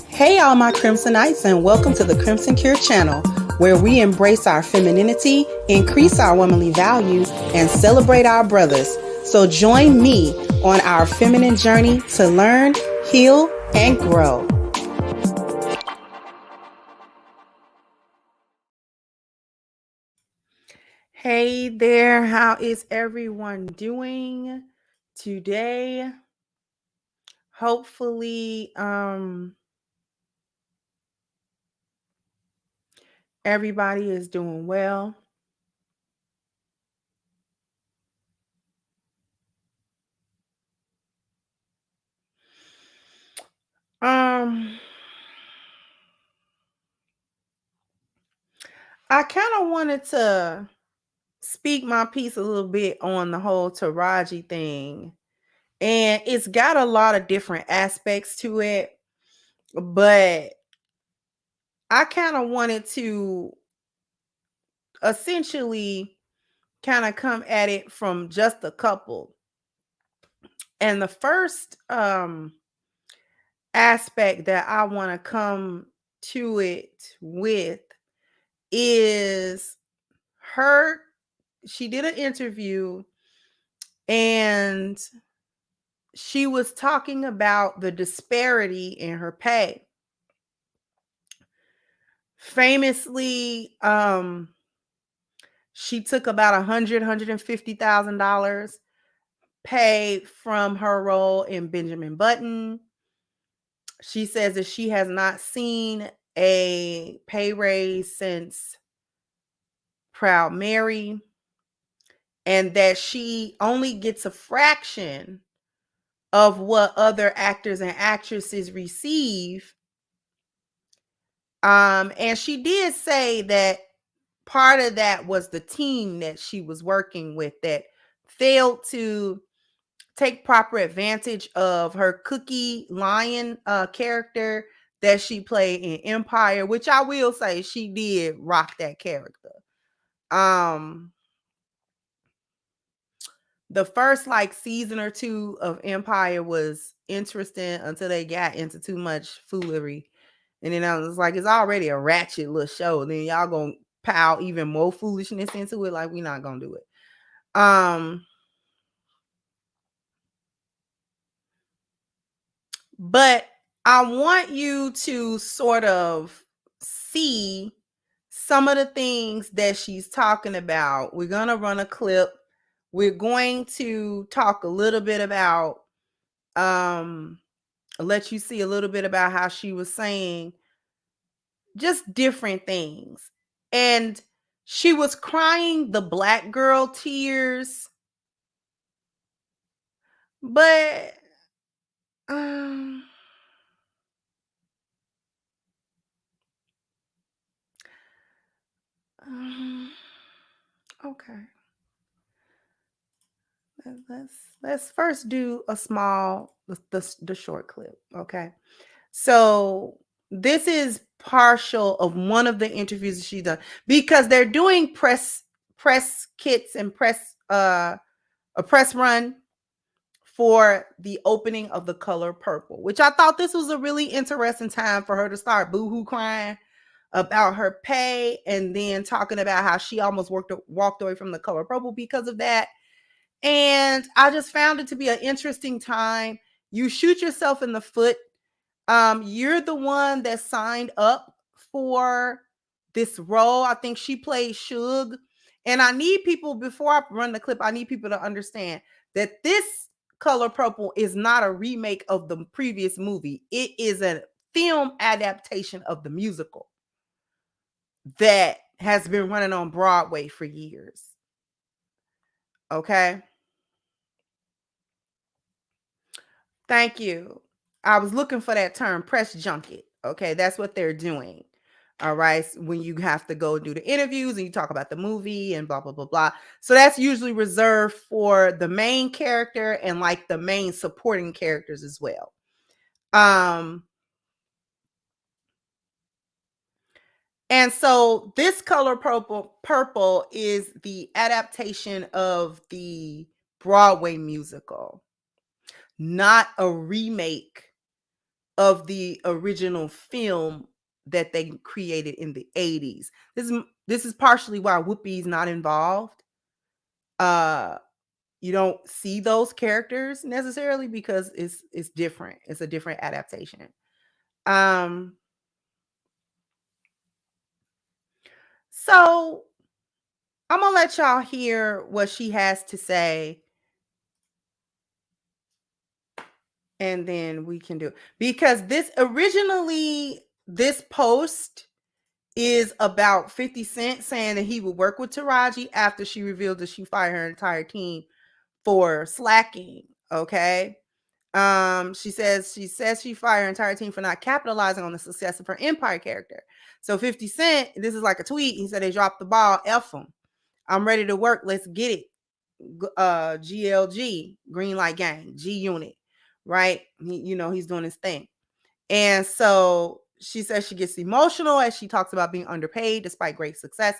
Hey, all my Crimsonites, and welcome to the Crimson Cure channel, where we embrace our femininity, increase our womanly value, and celebrate our brothers. So join me on our feminine journey to learn, heal, and grow. Hey there, how is everyone doing today? Hopefully, everybody is doing well. I kind of wanted to speak my piece a little bit on the whole Taraji thing. And it's got a lot of different aspects to it, but I kind of wanted to essentially kind of come at it from just a couple. And the first aspect that I want to come to it with is she did an interview and she was talking about the disparity in her pay. Famously, she took about $150,000 pay from her role in Benjamin Button. She says that she has not seen a pay raise since Proud Mary, and that she only gets a fraction of what other actors and actresses receive. And she did say that part of that was the team that she was working with that failed to take proper advantage of her Cookie Lion character that she played in Empire, which I will say she did rock that character. The first season or two of Empire was interesting until they got into too much foolery. And then I was like, it's already a ratchet little show. Then y'all gonna pile even more foolishness into it. Like, we're not gonna do it. But I want you to sort of see some of the things that she's talking about. We're gonna run a clip. We're going to talk a little bit about let you see a little bit about how she was saying just different things. And she was crying the black girl tears. But okay. Let's first do a small the short clip, okay? So this is partial of one of the interviews that she's done, because they're doing press kits and a press run for the opening of The Color Purple, which I thought this was a really interesting time for her to start boohoo crying about her pay, and then talking about how she almost walked away from The Color Purple because of that. And I just found it to be an interesting time. You shoot yourself in the foot. You're the one that signed up for this role. I think she played Suge. And I need people, before I run the clip, I need people to understand that this Color Purple is not a remake of the previous movie. It is a film adaptation of the musical that has been running on Broadway for years. Okay. Thank you. I was looking for that term, press junket. Okay, that's what they're doing. All right, when you have to go do the interviews and you talk about the movie and blah, blah, blah, blah. So that's usually reserved for the main character and like the main supporting characters as well. And so this Color Purple is the adaptation of the Broadway musical, not a remake of the original film that they created in the 80s. This is partially why Whoopi's not involved. You don't see those characters necessarily because it's different. It's a different adaptation. So I'm gonna let y'all hear what she has to say, and then we can do it. Because this post is about 50 Cent saying that he would work with Taraji after she revealed that she fired her entire team for slacking. Okay. She says she fired her entire team for not capitalizing on the success of her Empire character. So 50 Cent, this is like a tweet. He said they dropped the ball. F them. I'm ready to work. Let's get it. GLG, Green Light Gang, G Unit, right? He's doing his thing. And so she says she gets emotional as she talks about being underpaid despite great success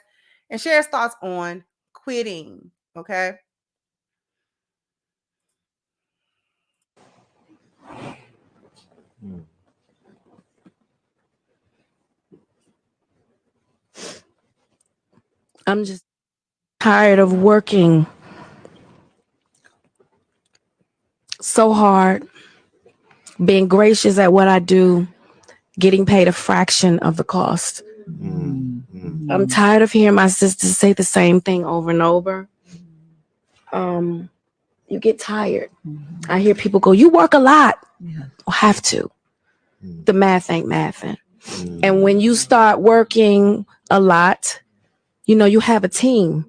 and shares thoughts on quitting. Okay. I'm just tired of working so hard, being gracious at what I do, getting paid a fraction of the cost. I'm tired of hearing my sisters say the same thing over and over. You get tired. I hear people go, "You work a lot." I have to. The math ain't mathing. And when you start working a lot, you have a team.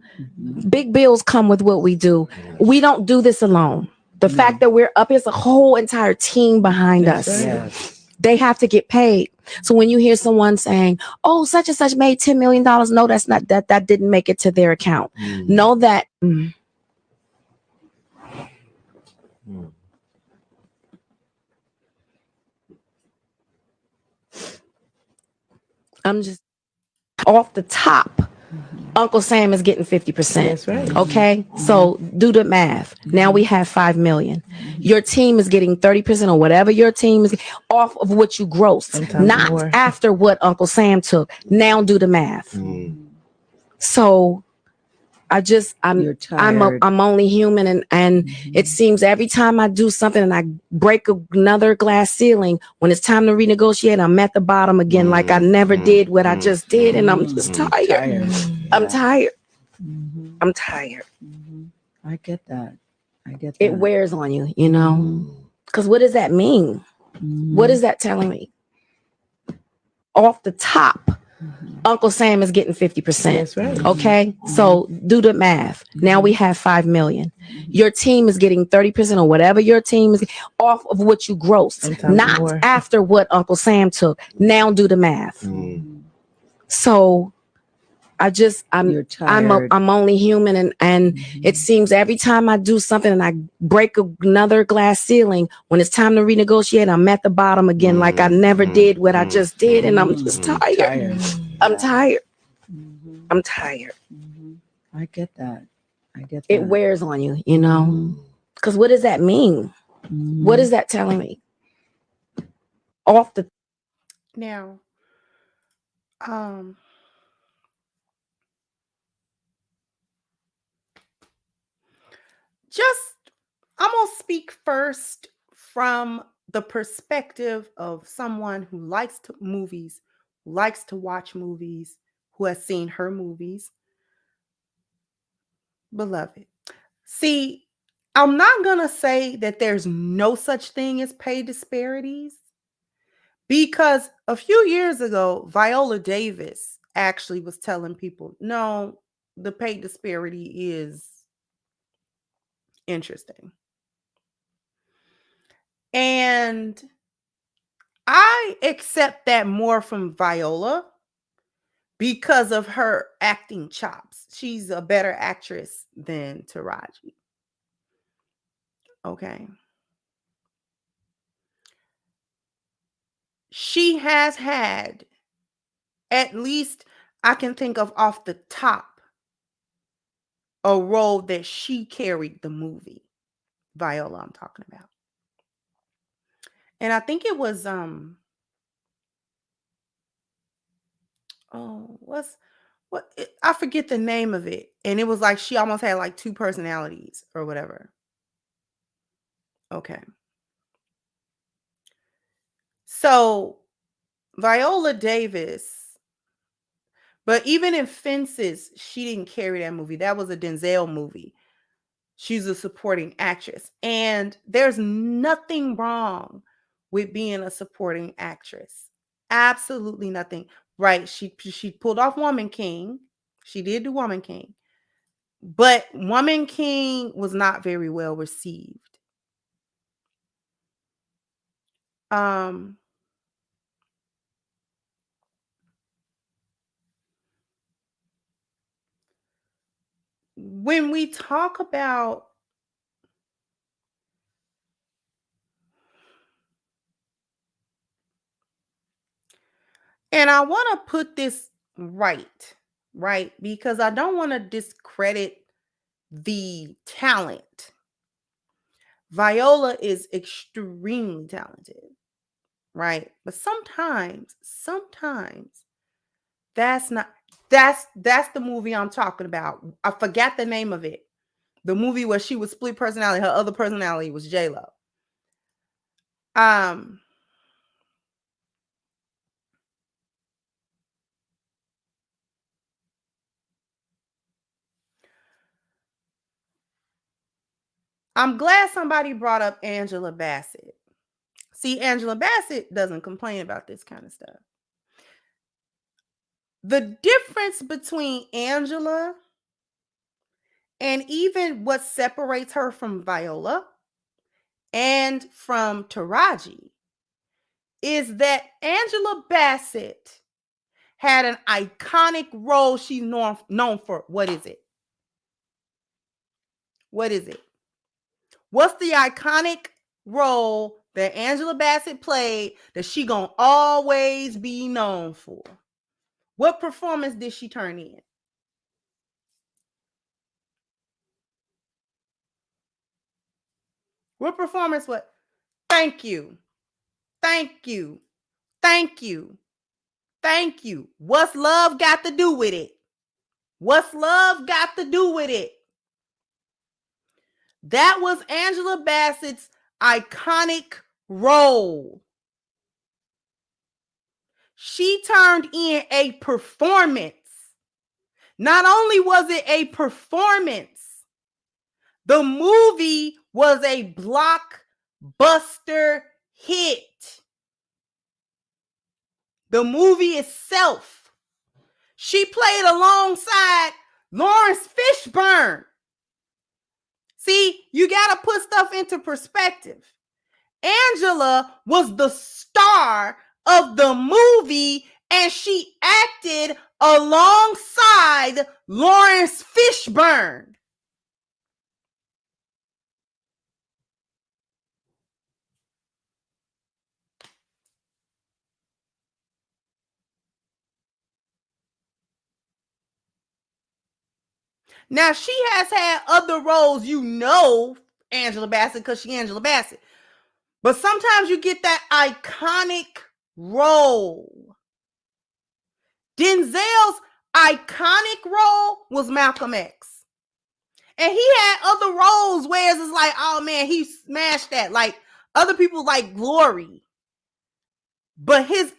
Big bills come with what we do. We don't do this alone. The fact that we're up is a whole entire team behind us. Yes. They have to get paid. So when you hear someone saying, "Oh, such and such made $10 million," no, that's not that didn't make it to their account. Know that. I'm just off the top. Uncle Sam is getting 50%. That's right. Okay. So do the math. Now we have 5 million. Your team is getting 30% or whatever your team is off of what you grossed, not more. After what Uncle Sam took. Now do the math. So I'm only human, and it seems every time I do something and I break another glass ceiling, when it's time to renegotiate, I'm at the bottom again, like I never did what I just did, and I'm just tired. I'm tired. I'm tired. I get that. It wears on you, because what does that mean? What is that telling me? Off the top, Uncle Sam is getting 50%. That's right. Okay. So do the math. Now we have 5 million. Your team is getting 30% or whatever your team is off of what you grossed, not more. After what Uncle Sam took. Now do the math. So I'm only human, and it seems every time I do something and I break another glass ceiling, when it's time to renegotiate, I'm at the bottom again, like I never did what I just did, and I'm just tired. I'm tired. I'm tired. I get that. It wears on you, because what does that mean? What is that telling me? Off the Now, I'm gonna speak first from the perspective of someone who likes movies, who likes to watch movies, who has seen her movies. Beloved. See, I'm not gonna say that there's no such thing as pay disparities, because a few years ago, Viola Davis actually was telling people, no, the pay disparity is interesting. And I accept that more from Viola because of her acting chops. She's a better actress than Taraji. Okay. She has had, at least I can think of off the top, a role that she carried the movie. Viola, I'm talking about. And I think it was I forget the name of it. And it was like she almost had like two personalities or whatever. Okay. So Viola Davis, but even in Fences, she didn't carry that movie. That was a Denzel movie. She's a supporting actress. And there's nothing wrong with being a supporting actress. Absolutely nothing. Right. She pulled off Woman King. She did do Woman King. But Woman King was not very well received. When we talk about and I want to put this right, because I don't want to discredit the talent. Viola is extremely talented, right? But sometimes that's the movie I'm talking about. I forgot the name of it. The movie where she was split personality, her other personality was J-Lo. I'm glad somebody brought up Angela Bassett. See, Angela Bassett doesn't complain about this kind of stuff. The difference between Angela and even what separates her from Viola and from Taraji is that Angela Bassett had an iconic role she's known for. What is it? What is it? What's the iconic role that Angela Bassett played that she gonna always be known for? What performance did she turn in? What performance? What? Thank you. Thank you. Thank you. Thank you. What's love got to do with it? What's love got to do with it? That was Angela Bassett's iconic role. She turned in a performance. Not only was it a performance, the movie was a blockbuster hit. The movie itself. She played alongside Lawrence Fishburne. See, you got to put stuff into perspective. Angela was the star of the movie and she acted alongside Lawrence Fishburne. Now, she has had other roles, Angela Bassett, because she Angela Bassett. But sometimes you get that iconic role. Denzel's iconic role was Malcolm X. And he had other roles where it's like, oh man, he smashed that. Like other people like Glory. But his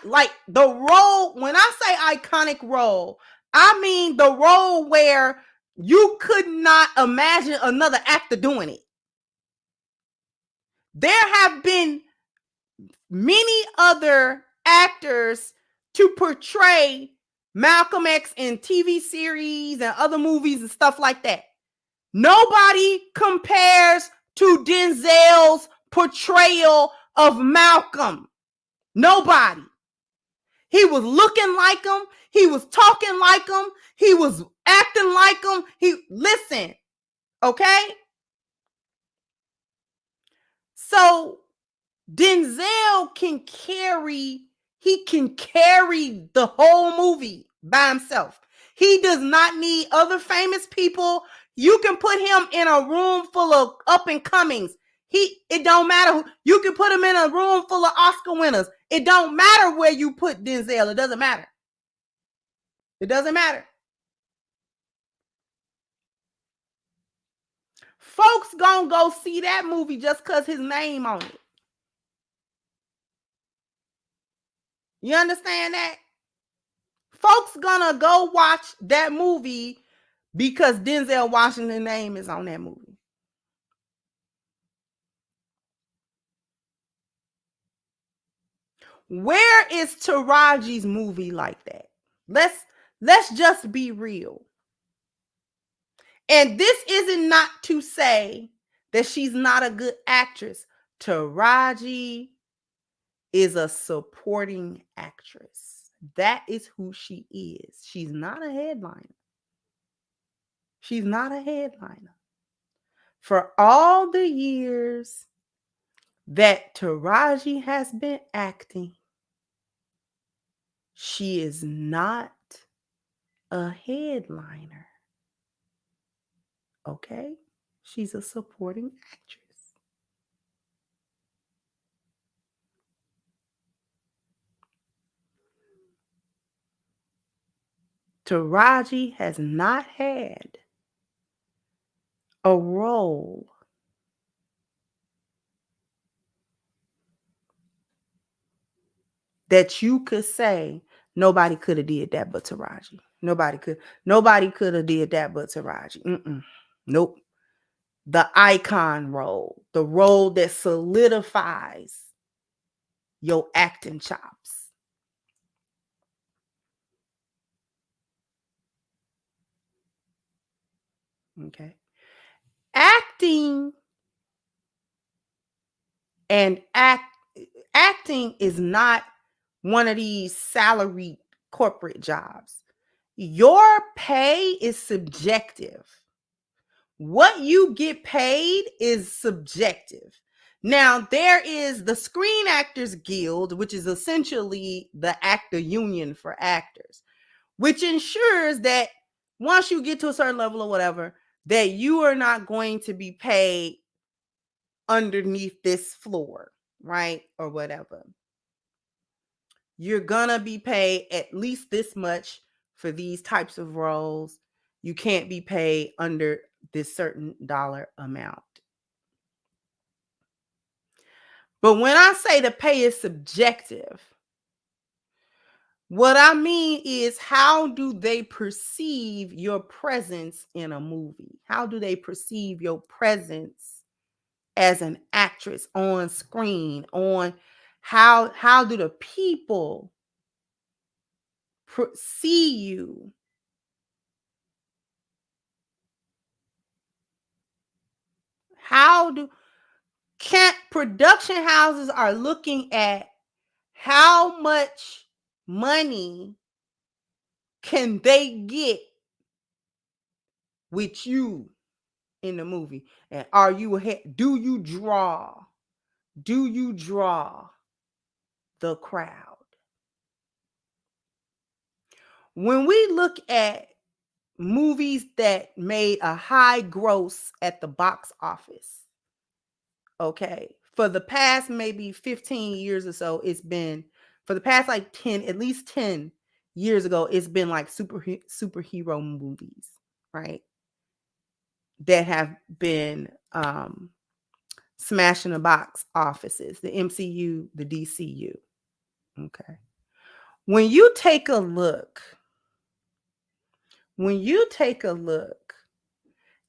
like the role, when I say iconic role, I mean the role where you could not imagine another actor doing it. There have been many other actors to portray Malcolm X in TV series and other movies and stuff like that. Nobody compares to Denzel's portrayal of Malcolm. Nobody. He was looking like him. He was talking like him. He was acting like him. Listen, okay? So Denzel can carry the whole movie by himself. He does not need other famous people. You can put him in a room full of up and comings. It don't matter. You can put him in a room full of Oscar winners. It don't matter where you put Denzel. It doesn't matter. It doesn't matter. Folks gonna go see that movie just because his name on it. You understand that? Folks gonna go watch that movie because Denzel Washington's name is on that movie. Where is Taraji's movie like that? Let's just be real. And this isn't not to say that she's not a good actress. Taraji is a supporting actress. That is who she is. She's not a headliner. She's not a headliner. For all the years that Taraji has been acting, she is not a headliner. Okay? She's a supporting actress. Taraji has not had a role that you could say nobody could have did that but Taraji. Nobody could have did that but Taraji. Nope. The icon role, the role that solidifies your acting chops. Okay. Acting is not one of these salaried corporate jobs. Your pay is subjective. What you get paid is subjective. Now, there is the Screen Actors Guild, which is essentially the actor union for actors, which ensures that once you get to a certain level or whatever, that you are not going to be paid underneath this floor, right? Or whatever. You're gonna be paid at least this much for these types of roles. You can't be paid under this certain dollar amount. But when I say the pay is subjective, what I mean is, how do they perceive your presence in a movie? How do they perceive your presence as an actress on screen? How do the people see you? Production houses are looking at how much money can they get with you in the movie, and are you ahead? Do you draw the crowd? When we look at movies that made a high gross at the box office, okay, for the past maybe 15 years or so, it's been, for the past like 10, at least 10 years ago, it's been like superhero movies, right? That have been smashing the box offices, the MCU, the DCU. Okay. When you take a look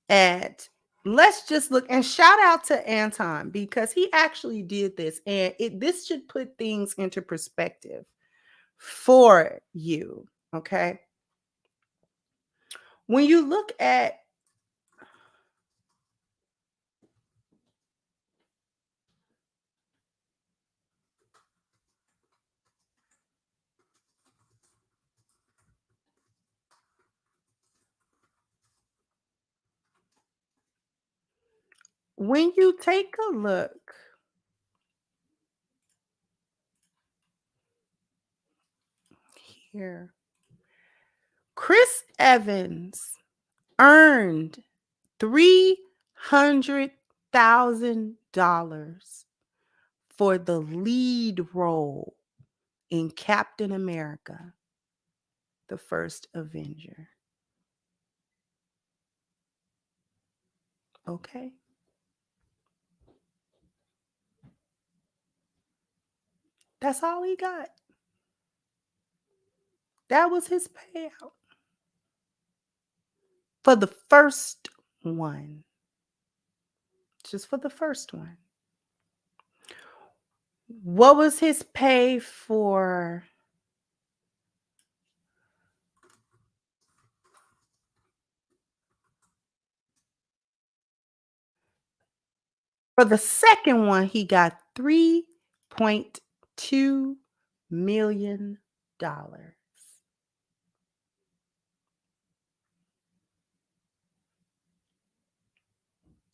at, let's just look, and shout out to Anton, because he actually did this, and this should put things into perspective for you. Okay. When you look at when you take a look here, Chris Evans earned $300 $100,000 for the lead role in Captain America, the First Avenger. Okay. That's all he got. That was his payout for the first one. Just for the first one. What was his pay for the second one? He got $3.2 million.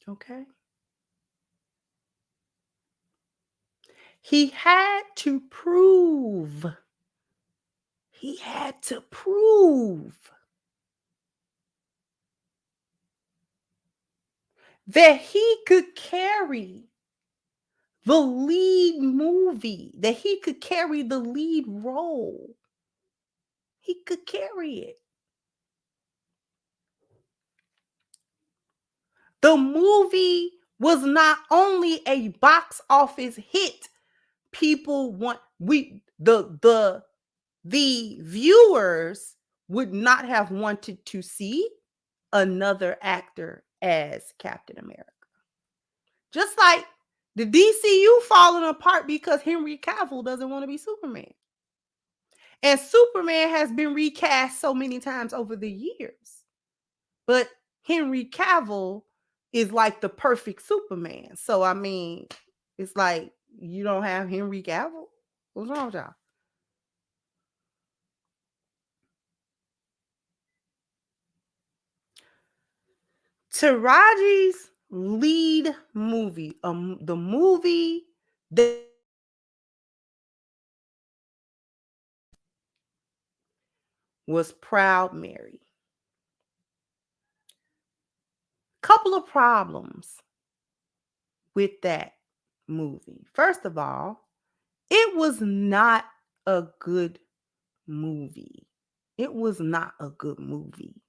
Okay. He had to prove that he could carry the lead movie, that he could carry the lead role. He could carry it. The movie was not only a box office hit, people want the viewers would not have wanted to see another actor as Captain America. Just like the DCU falling apart because Henry Cavill doesn't want to be Superman. And Superman has been recast so many times over the years. But Henry Cavill is like the perfect Superman. So, I mean, it's like you don't have Henry Cavill? What's wrong with y'all? Taraji's lead movie, the movie that was Proud Mary. Couple of problems with that movie. First of all, it was not a good movie. It was not a good movie.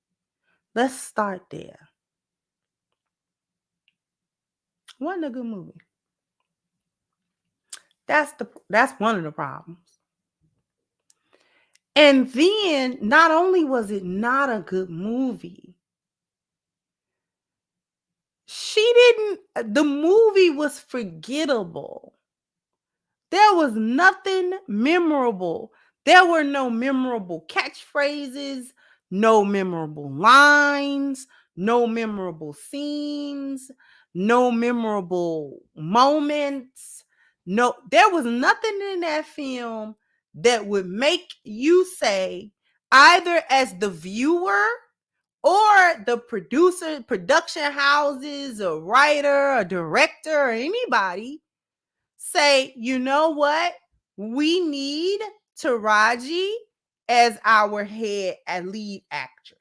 Let's start there. Wasn't a good movie. That's one of the problems. And then not only was it not a good movie, the movie was forgettable. There was nothing memorable. There were no memorable catchphrases, no memorable lines, no memorable scenes, no memorable moments. No, there was nothing in that film that would make you say, either as the viewer or the production houses, a writer, a director, or anybody, say, you know what? We need Taraji as our head and lead actress.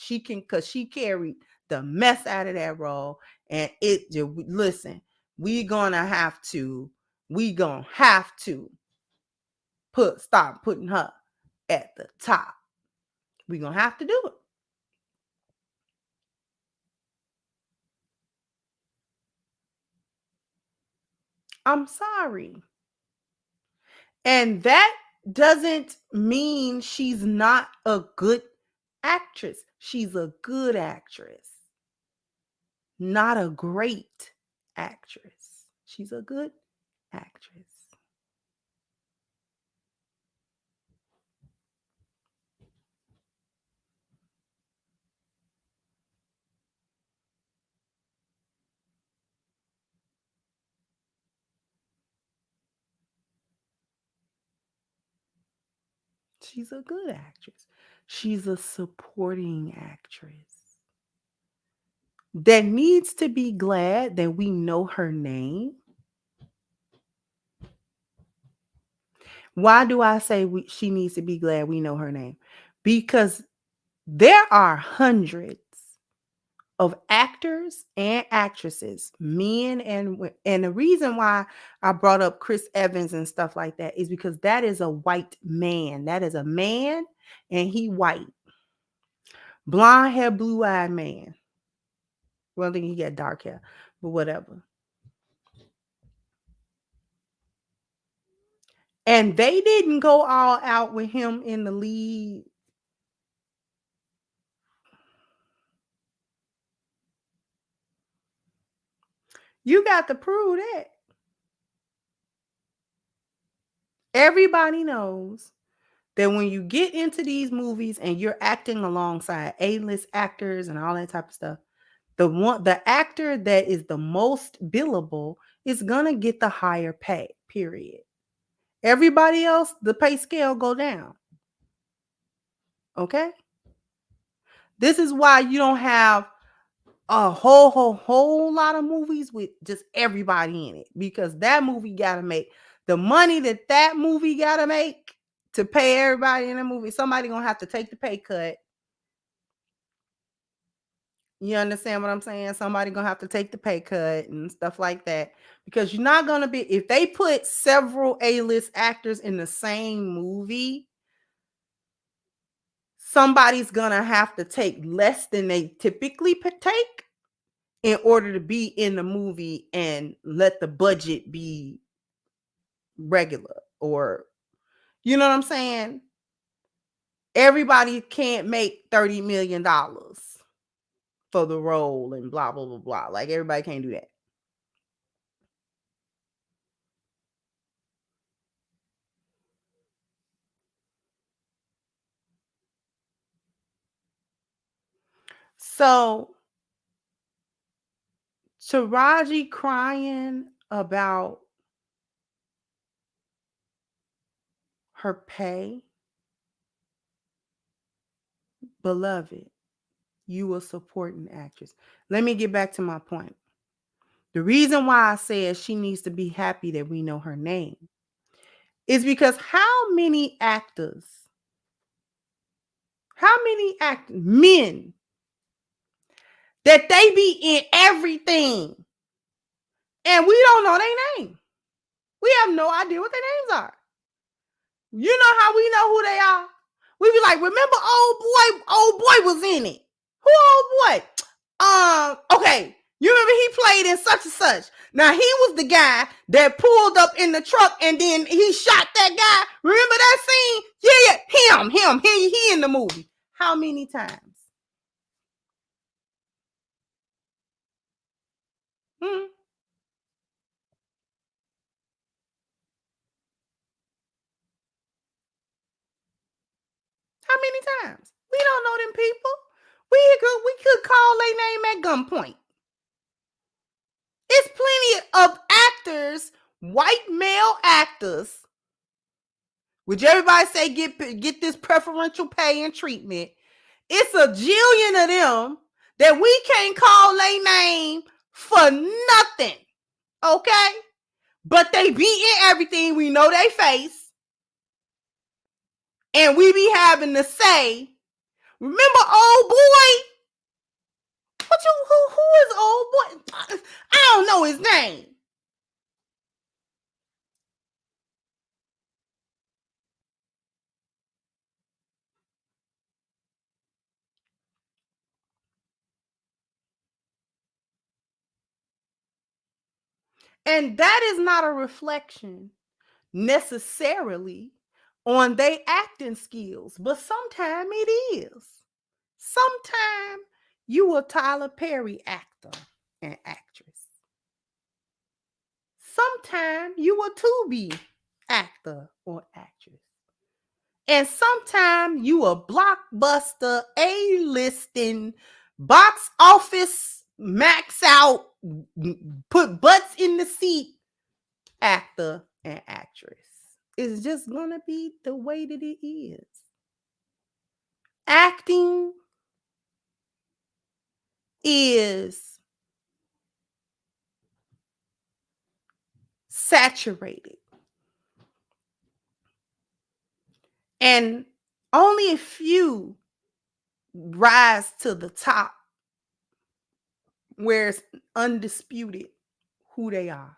Because she carried the mess out of that role. And listen, we're gonna have to start putting her at the top. We're gonna have to do it. I'm sorry. And that doesn't mean she's not a good actress. She's a good actress, not a great actress. She's a good actress. She's a good actress. She's a supporting actress that needs to be glad that we know her name. Why do I say she needs to be glad we know her name? Because there are hundreds of actors and actresses, men and the reason why I brought up Chris Evans and stuff like that is because that is a white man. That is a man, and he white, blonde hair, blue eyed man. Well, I think he got dark hair, but whatever. And they didn't go all out with him in the lead. You got to prove that. Everybody knows that when you get into these movies and you're acting alongside A-list actors and all that type of stuff, the actor that is the most billable is gonna get the higher pay, period. Everybody else, the pay scale go down. Okay? This is why you don't have a whole lot of movies with just everybody in it, because that movie gotta make the money that movie gotta make to pay everybody in the movie. Somebody gonna have to take the pay cut. You understand what I'm saying? Somebody gonna have to take the pay cut and stuff like that, because you're not gonna be, if they put several A-list actors in the same movie, somebody's gonna have to take less than they typically take in order to be in the movie and let the budget be regular, or you know what I'm saying? Everybody can't make $30 million for the role and blah, blah, blah, blah. Like, everybody can't do that. So, Taraji crying about her pay, beloved, you a supporting actress. Let me get back to my point. The reason why I said she needs to be happy that we know her name is because how many men, that they be in everything and we don't know their name. We have no idea what their names are. You know how we know who they are? We be like, remember old boy was in it. Who old boy? Okay. You remember he played in such and such. Now he was the guy that pulled up in the truck and then he shot that guy. Remember that scene? Yeah, him. He in the movie. How many times? Hmm? How many times? We don't know them people. We could call their name at gunpoint. It's plenty of actors, white male actors, which everybody say get this preferential pay and treatment. It's a jillion of them that we can't call their name for nothing. Okay? But they be in everything. We know they face. And we be having to say, remember old boy? Who is old boy? I don't know his name. And that is not a reflection necessarily on their acting skills, but sometimes it is. Sometimes you a Tyler Perry actor and actress. Sometimes you a Tubi actor or actress. And sometimes you a blockbuster, A-listing, box office, max out, put butts in the seat actor and actress. It's just gonna be the way that it is. Acting is saturated. And only a few rise to the top where it's undisputed who they are.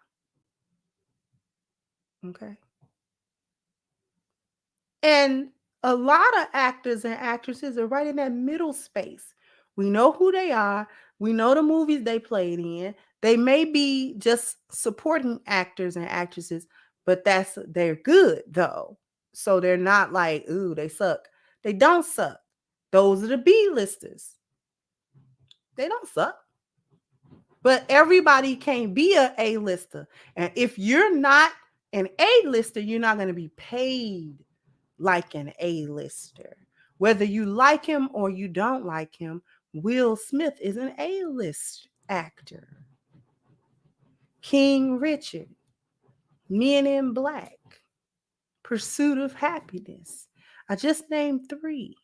Okay. And a lot of actors and actresses are right in that middle space. We know who they are. We know the movies they played in. They may be just supporting actors and actresses, but they're good though. So they're not like, ooh, they suck. They don't suck. Those are the B-listers. They don't suck. But everybody can't be an A-lister. And if you're not an A-lister, you're not going to be paid like an A-lister. Whether you like him or you don't like him, Will Smith is an A-list actor. King Richard, Men in Black, Pursuit of Happiness. I just named 3.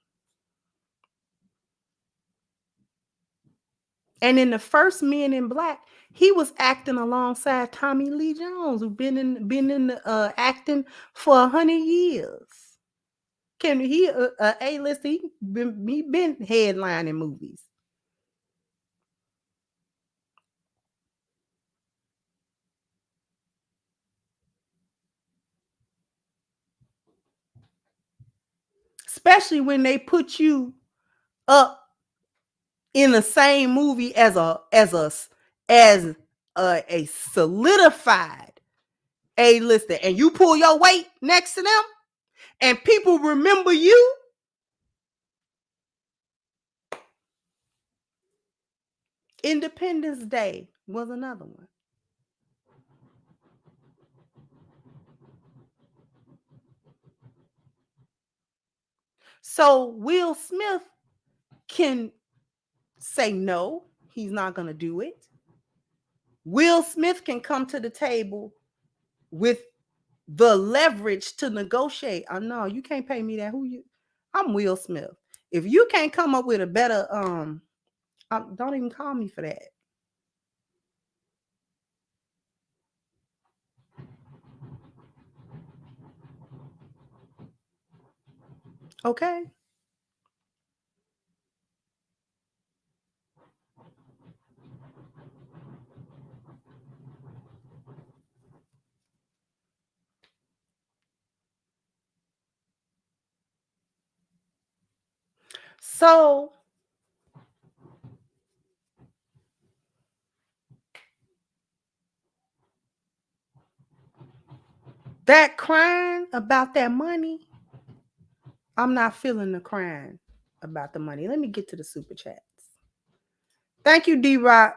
And in the first Men in Black, he was acting alongside Tommy Lee Jones, who's been in acting for 100 years. Can he a A-lister? He been headlining movies. Especially when they put you up in the same movie as a solidified A-lister, and you pull your weight next to them, and people remember you. Independence Day was another one. So Will Smith can say no, he's not going to do it. Will Smith can come to the table with the leverage to negotiate. I know you can't pay me that. I'm Will Smith. If you can't come up with a better, don't even call me for that. Okay. So that crying about that money, I'm not feeling the crying about the money. Let me get to the super chats. Thank you, D-Rock,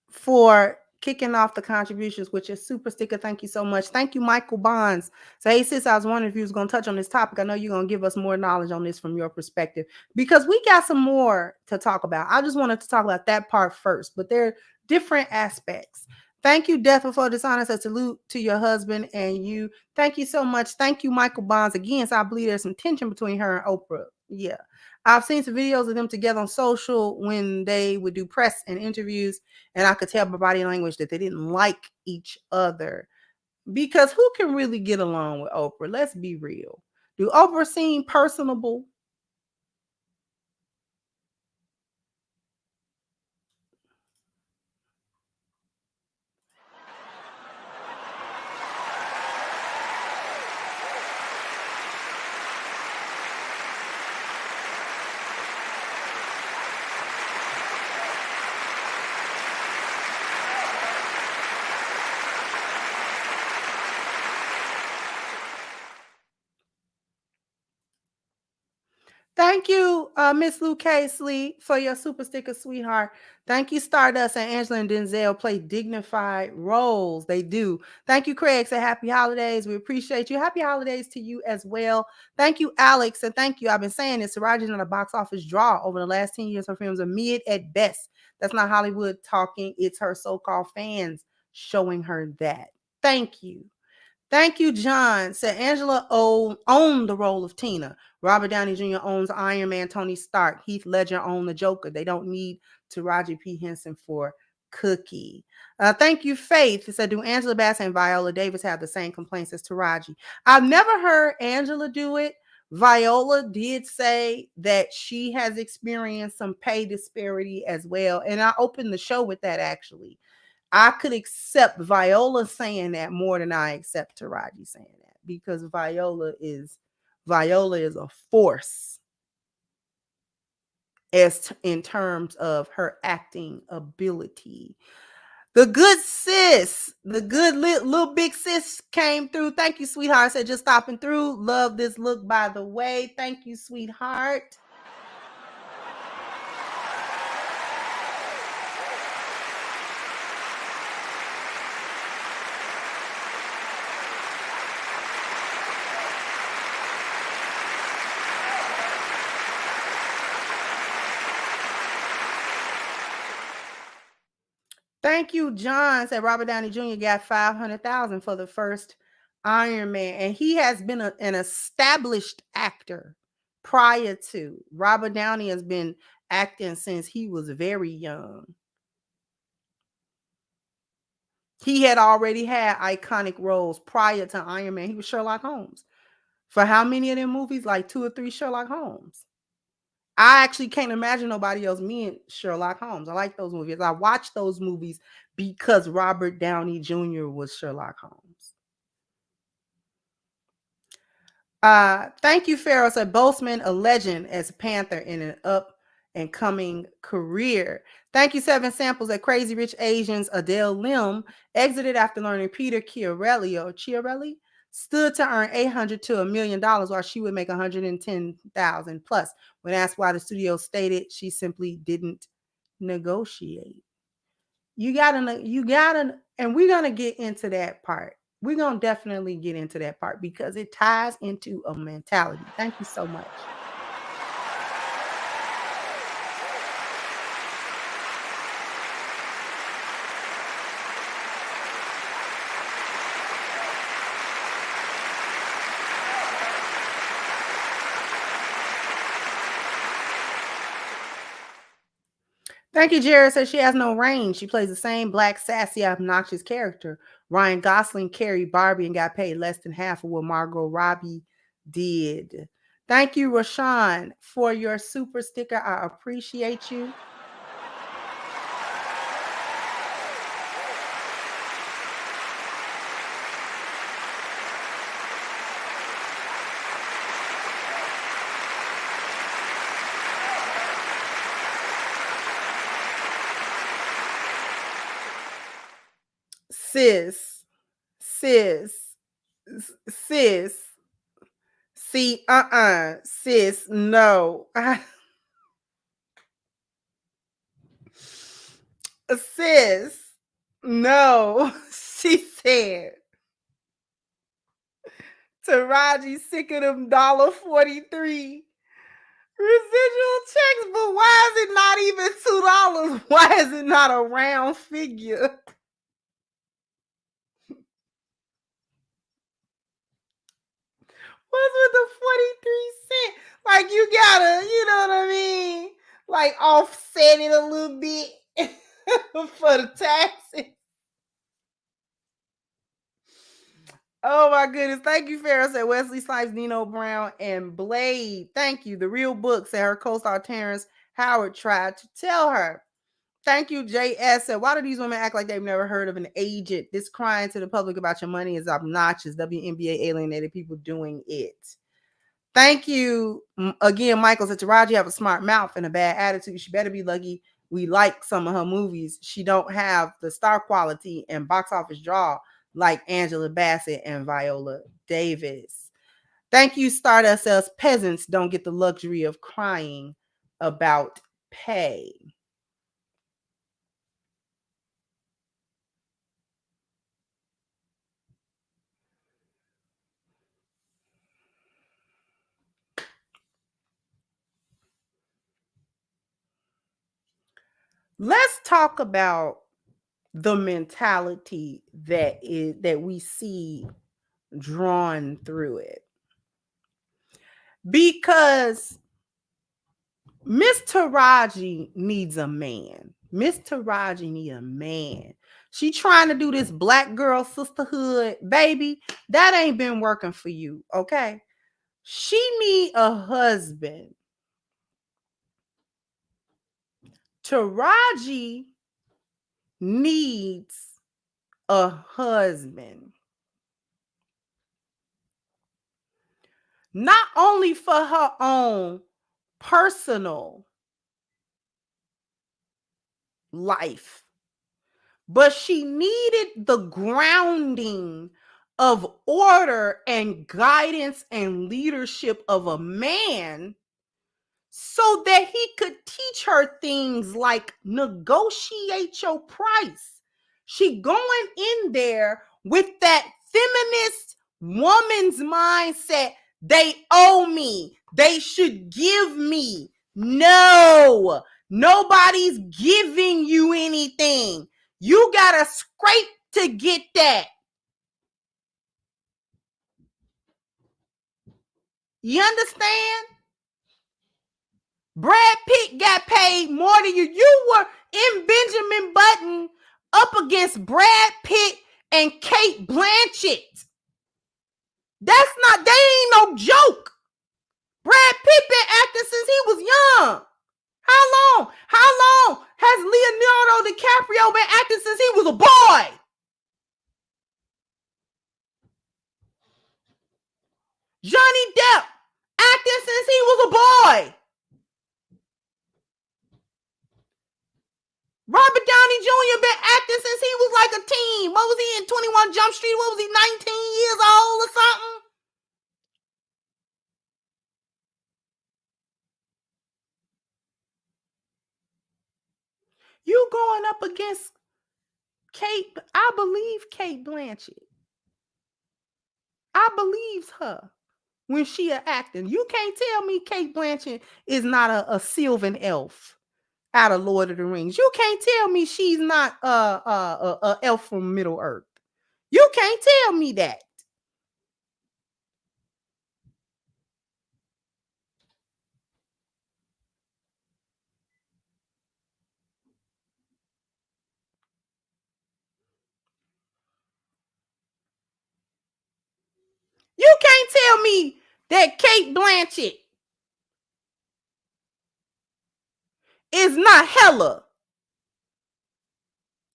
for kicking off the contributions with your super sticker. Thank you so much. Thank you, Michael Bonds. So, hey, sis, I was wondering if you was going to touch on this topic. I know you're going to give us more knowledge on this from your perspective, because we got some more to talk about. I just wanted to talk about that part first, but there are different aspects. Thank you, Death Before Dishonest. A salute to your husband and you. Thank you so much. Thank you, Michael Bonds. Again, so I believe there's some tension between her and Oprah. Yeah. I've seen some videos of them together on social when they would do press and interviews, and I could tell by body language that they didn't like each other. Because who can really get along with Oprah? Let's be real. Do Oprah seem personable? Thank you, Miss Lou Casely, for your super sticker, sweetheart. Thank you, Stardust and Angela and Denzel play dignified roles. They do. Thank you, Craig. Say happy holidays. We appreciate you. Happy holidays to you as well. Thank you, Alex. And thank you. I've been saying this. Taraji's not a box office draw. Over the last 10 years, her films are mid at best. That's not Hollywood talking. It's her so-called fans showing her that. Thank you. Thank you, John. Said Angela owned the role of Tina. Robert Downey Jr. owns Iron Man, Tony Stark. Heath Ledger owned the Joker. They don't need Taraji P. Henson for Cookie. Thank you, Faith. It said, do Angela Bassett and Viola Davis have the same complaints as Taraji? I've never heard Angela do it, Viola did say that she has experienced some pay disparity as well. And I opened the show with that actually. I could accept Viola saying that more than I accept Taraji saying that, because Viola is a force in terms of her acting ability. The good sis, the good little big sis came through. Thank you, sweetheart. Said just stopping through. Love this look, by the way. Thank you, sweetheart. Thank you, John. Said Robert Downey Jr. got $500,000 for the first Iron Man, and he has been an established actor prior to. Robert Downey has been acting since he was very young. He had already had iconic roles prior to Iron Man. He was Sherlock Holmes. For how many of them movies? Like 2 or 3 Sherlock Holmes. I actually can't imagine nobody else being Sherlock Holmes. I like those movies. I watched those movies because Robert Downey Jr. was Sherlock Holmes. Thank you, Pharaoh. Said Boseman, a legend as Panther in an up and coming career. Thank you, Seven Samples. At Crazy Rich Asians, Adele Lim exited after learning Peter Chiarelli stood to earn $800 to $1 million, while she would make $110,000 plus. When asked why, the studio stated she simply didn't negotiate. You gotta, and we're gonna get into that part. We're gonna definitely get into that part because it ties into a mentality. Thank you so much. Thank you, Jared. Says she has no range. She plays the same black, sassy, obnoxious character. Ryan Gosling carried Barbie and got paid less than half of what Margot Robbie did. Thank you, Rashawn, for your super sticker. I appreciate you. Sis. See, sis, no. Sis, no. She said, Taraji sick of them $1.43 residual checks, but why is it not even $2? Why is it not a round figure? What's with the 43 cents? Like, you gotta, you know what I mean? Like, offset it a little bit for the taxes. Oh my goodness. Thank you, Farrah. Said Wesley Snipes, Nino Brown, and Blade. Thank you. The Real Book said her co-star Terrence Howard tried to tell her. Thank you, JS. Said, why do these women act like they've never heard of an agent? This crying to the public about your money is obnoxious. WNBA alienated people doing it. Thank you. Again, Michael said, Taraji have a smart mouth and a bad attitude. She better be lucky we like some of her movies. She don't have the star quality and box office draw like Angela Bassett and Viola Davis. Thank you, Stardust says peasants don't get the luxury of crying about pay. Let's talk about the mentality that we see drawn through it. Because Miss Taraji needs a man. Miss Taraji needs a man. She trying to do this black girl sisterhood, baby. That ain't been working for you, okay? She need a husband. Taraji needs a husband. Not only for her own personal life, but she needed the grounding of order and guidance and leadership of a man so that he could teach her things like negotiate your price. She going in there with that feminist woman's mindset. They owe me. They should give me. No, nobody's giving you anything. You gotta scrape to get that. You understand? Brad Pitt got paid more than you. You were in Benjamin Button up against Brad Pitt and Kate Blanchett. They ain't no joke. Brad Pitt been acting since he was young. How long? How long has Leonardo DiCaprio been acting since he was a boy? Johnny Depp acting since he was a boy. Robert Downey Jr. been acting since he was like a teen. What was he in 21 Jump Street? What was he, 19 years old or something? You going up against Kate, I believe Kate Blanchett. I believes her when she acting. You can't tell me Kate Blanchett is not a Sylvan elf out of Lord of the Rings. You can't tell me she's not a elf from Middle Earth. You can't tell me that. You can't tell me that Kate Blanchett is not Hella.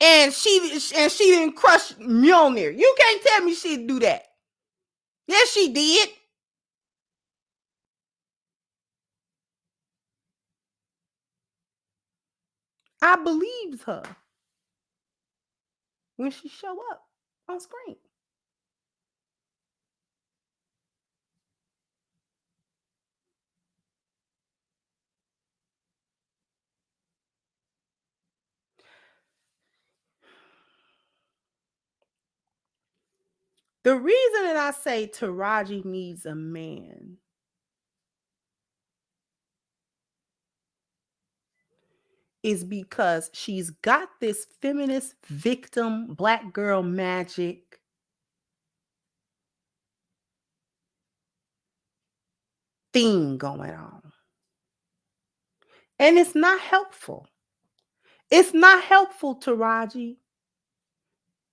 And she didn't crush Mjolnir. You can't tell me she'd do that. Yes, she did. I believes her when she show up on screen. The reason that I say Taraji needs a man is because she's got this feminist victim, black girl magic thing going on. And it's not helpful. It's not helpful, Taraji.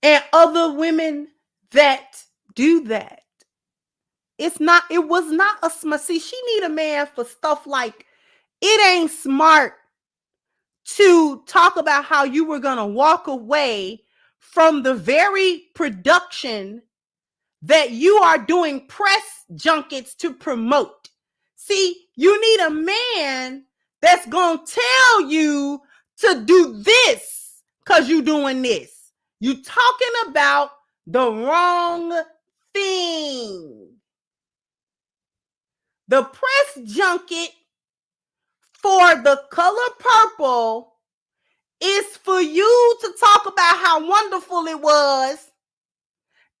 And other women that do that. It was not a smart. See, she need a man for stuff like it ain't smart to talk about how you were going to walk away from the very production that you are doing press junkets to promote. See, you need a man that's going to tell you to do this because you're doing this. You're talking about the wrong thing. The press junket for The Color Purple is for you to talk about how wonderful it was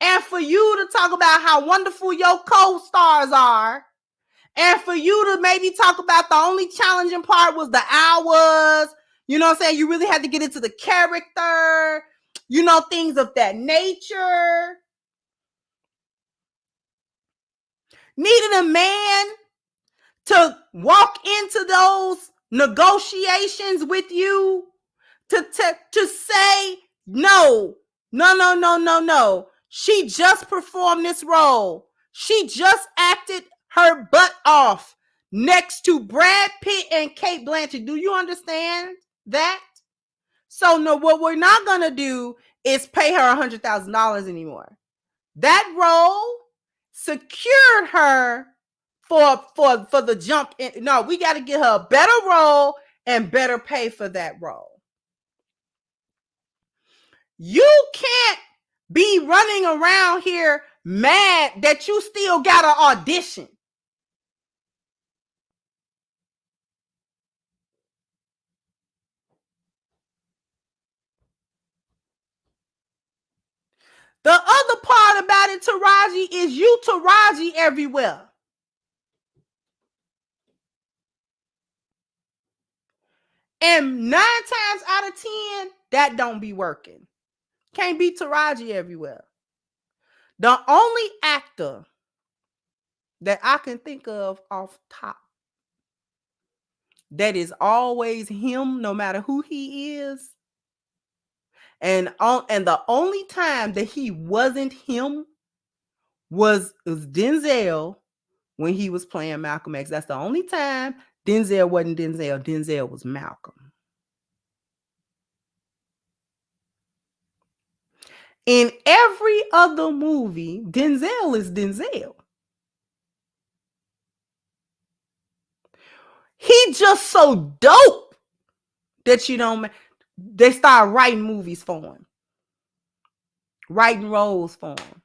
and for you to talk about how wonderful your co-stars are and for you to maybe talk about the only challenging part was the hours. You know what I'm saying? You really had to get into the character, you know, things of that nature. Needed a man to walk into those negotiations with you to say no. She just performed this role. She just acted her butt off next to Brad Pitt and Cate Blanchett. Do you understand that? So no, what we're not gonna do is pay her $100,000 anymore. That role secured her for the jump in. No, we got to get her a better role and better pay for that role. You can't be running around here mad that you still got an audition. The other part about it, Taraji, is you Taraji everywhere. And 9 times out of 10, that don't be working. Can't be Taraji everywhere. The only actor that I can think of off top that is always him, no matter who he is, and the only time that he wasn't him was Denzel when he was playing Malcolm X. That's the only time Denzel wasn't Denzel. Denzel was Malcolm. In every other movie, Denzel is Denzel. He just so dope that they start writing movies for him, writing roles for him.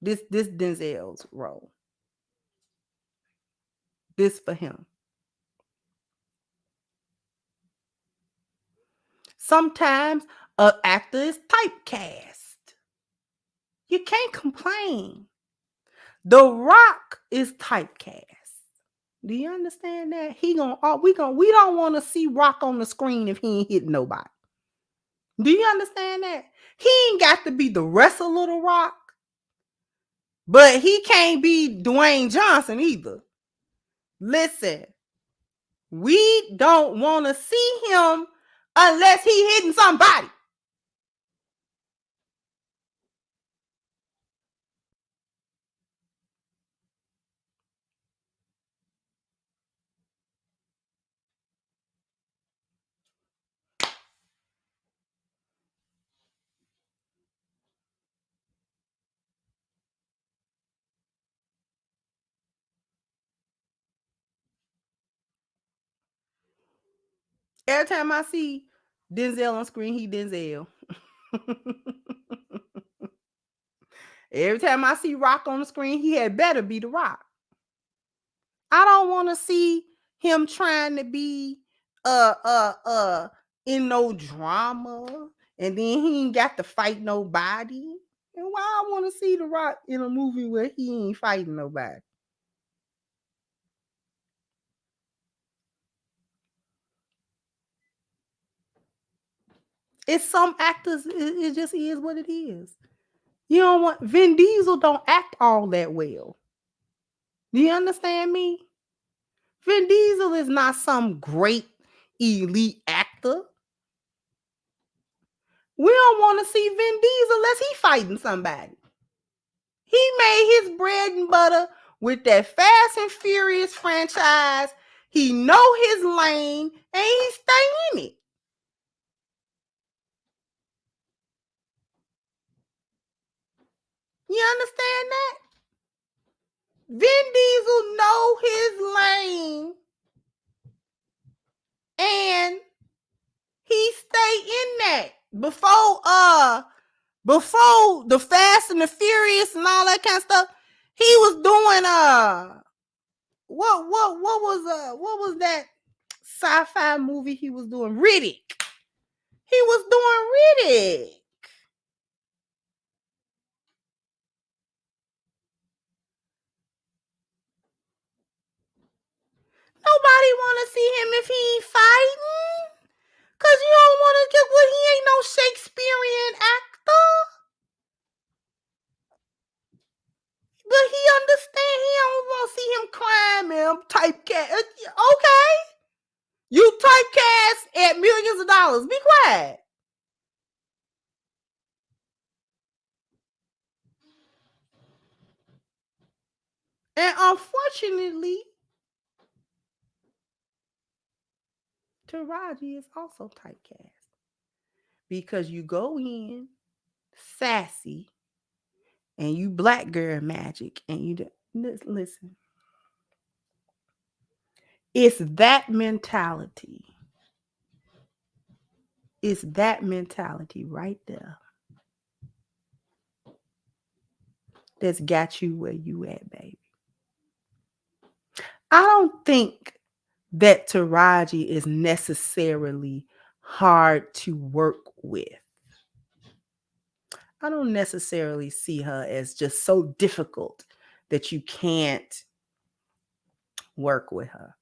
This Denzel's role. This for him. Sometimes an actor is typecast. You can't complain. The Rock is typecast. Do you understand that? We don't want to see Rock on the screen if he ain't hitting nobody. Do you understand that? He ain't got to be the wrestler The Rock, but he can't be Dwayne Johnson either. Listen, we don't want to see him unless he hitting somebody. Every time I see Denzel on screen, he Denzel. Every time I see Rock on the screen, he had better be The Rock. I don't want to see him trying to be in no drama, and then he ain't got to fight nobody. And why I want to see The Rock in a movie where he ain't fighting nobody? It's some actors, it just is what it is. You don't want Vin Diesel don't act all that well. Do you understand me? Vin Diesel is not some great elite actor. We don't want to see Vin Diesel unless he fighting somebody. He made his bread and butter with that Fast and Furious franchise. He know his lane and he stay in it. You understand that? Vin Diesel know his lane and he stay in that. Before the Fast and the Furious and all that kind of stuff, he was doing what was that sci-fi movie he was doing? Riddick. He was doing Riddick. Nobody want to see him if he ain't fighting. Because you don't want to get what he ain't no Shakespearean actor. But he understand he don't want to see him crying, man. Typecast. Okay. You typecast at millions of dollars. Be quiet. And unfortunately, Taraji is also typecast because you go in sassy and you black girl magic and you listen. It's that mentality. It's that mentality right there that's got you where you at, baby. I don't think that Taraji is necessarily hard to work with. I don't necessarily see her as just so difficult that you can't work with her.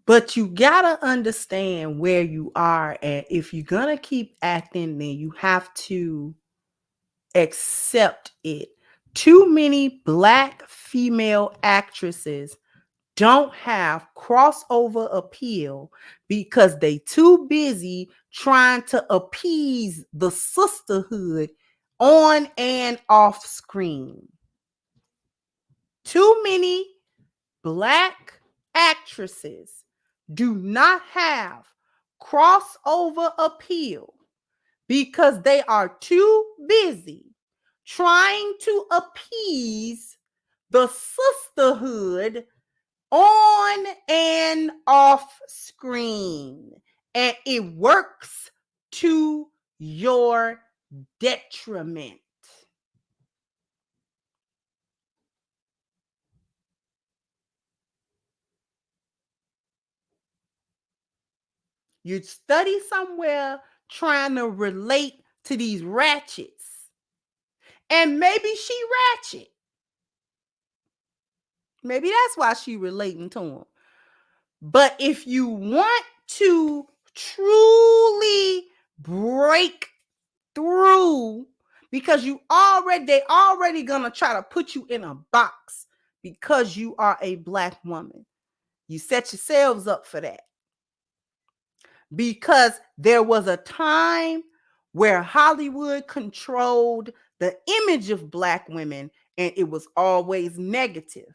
But you gotta understand where you are, and if you're gonna keep acting, then you have to accept it. Too many black female actresses don't have crossover appeal because they too busy trying to appease the sisterhood on and off screen. Too many black actresses do not have crossover appeal because they are too busy trying to appease the sisterhood on and off screen. And it works to your detriment. You study somewhere trying to relate to these ratchets. And maybe she ratchet. Maybe that's why she relating to him. But if you want to truly break through, because they already gonna try to put you in a box because you are a black woman. You set yourselves up for that. Because there was a time where Hollywood controlled the image of black women and it was always negative.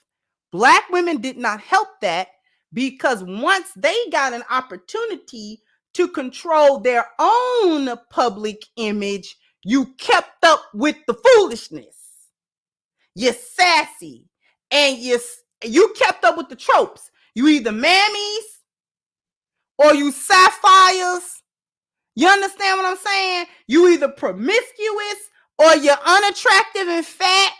Black women did not help that because once they got an opportunity to control their own public image, you kept up with the foolishness. You're sassy and you kept up with the tropes. You either mammies or you sapphires. You understand what I'm saying? You either promiscuous or you're unattractive and fat.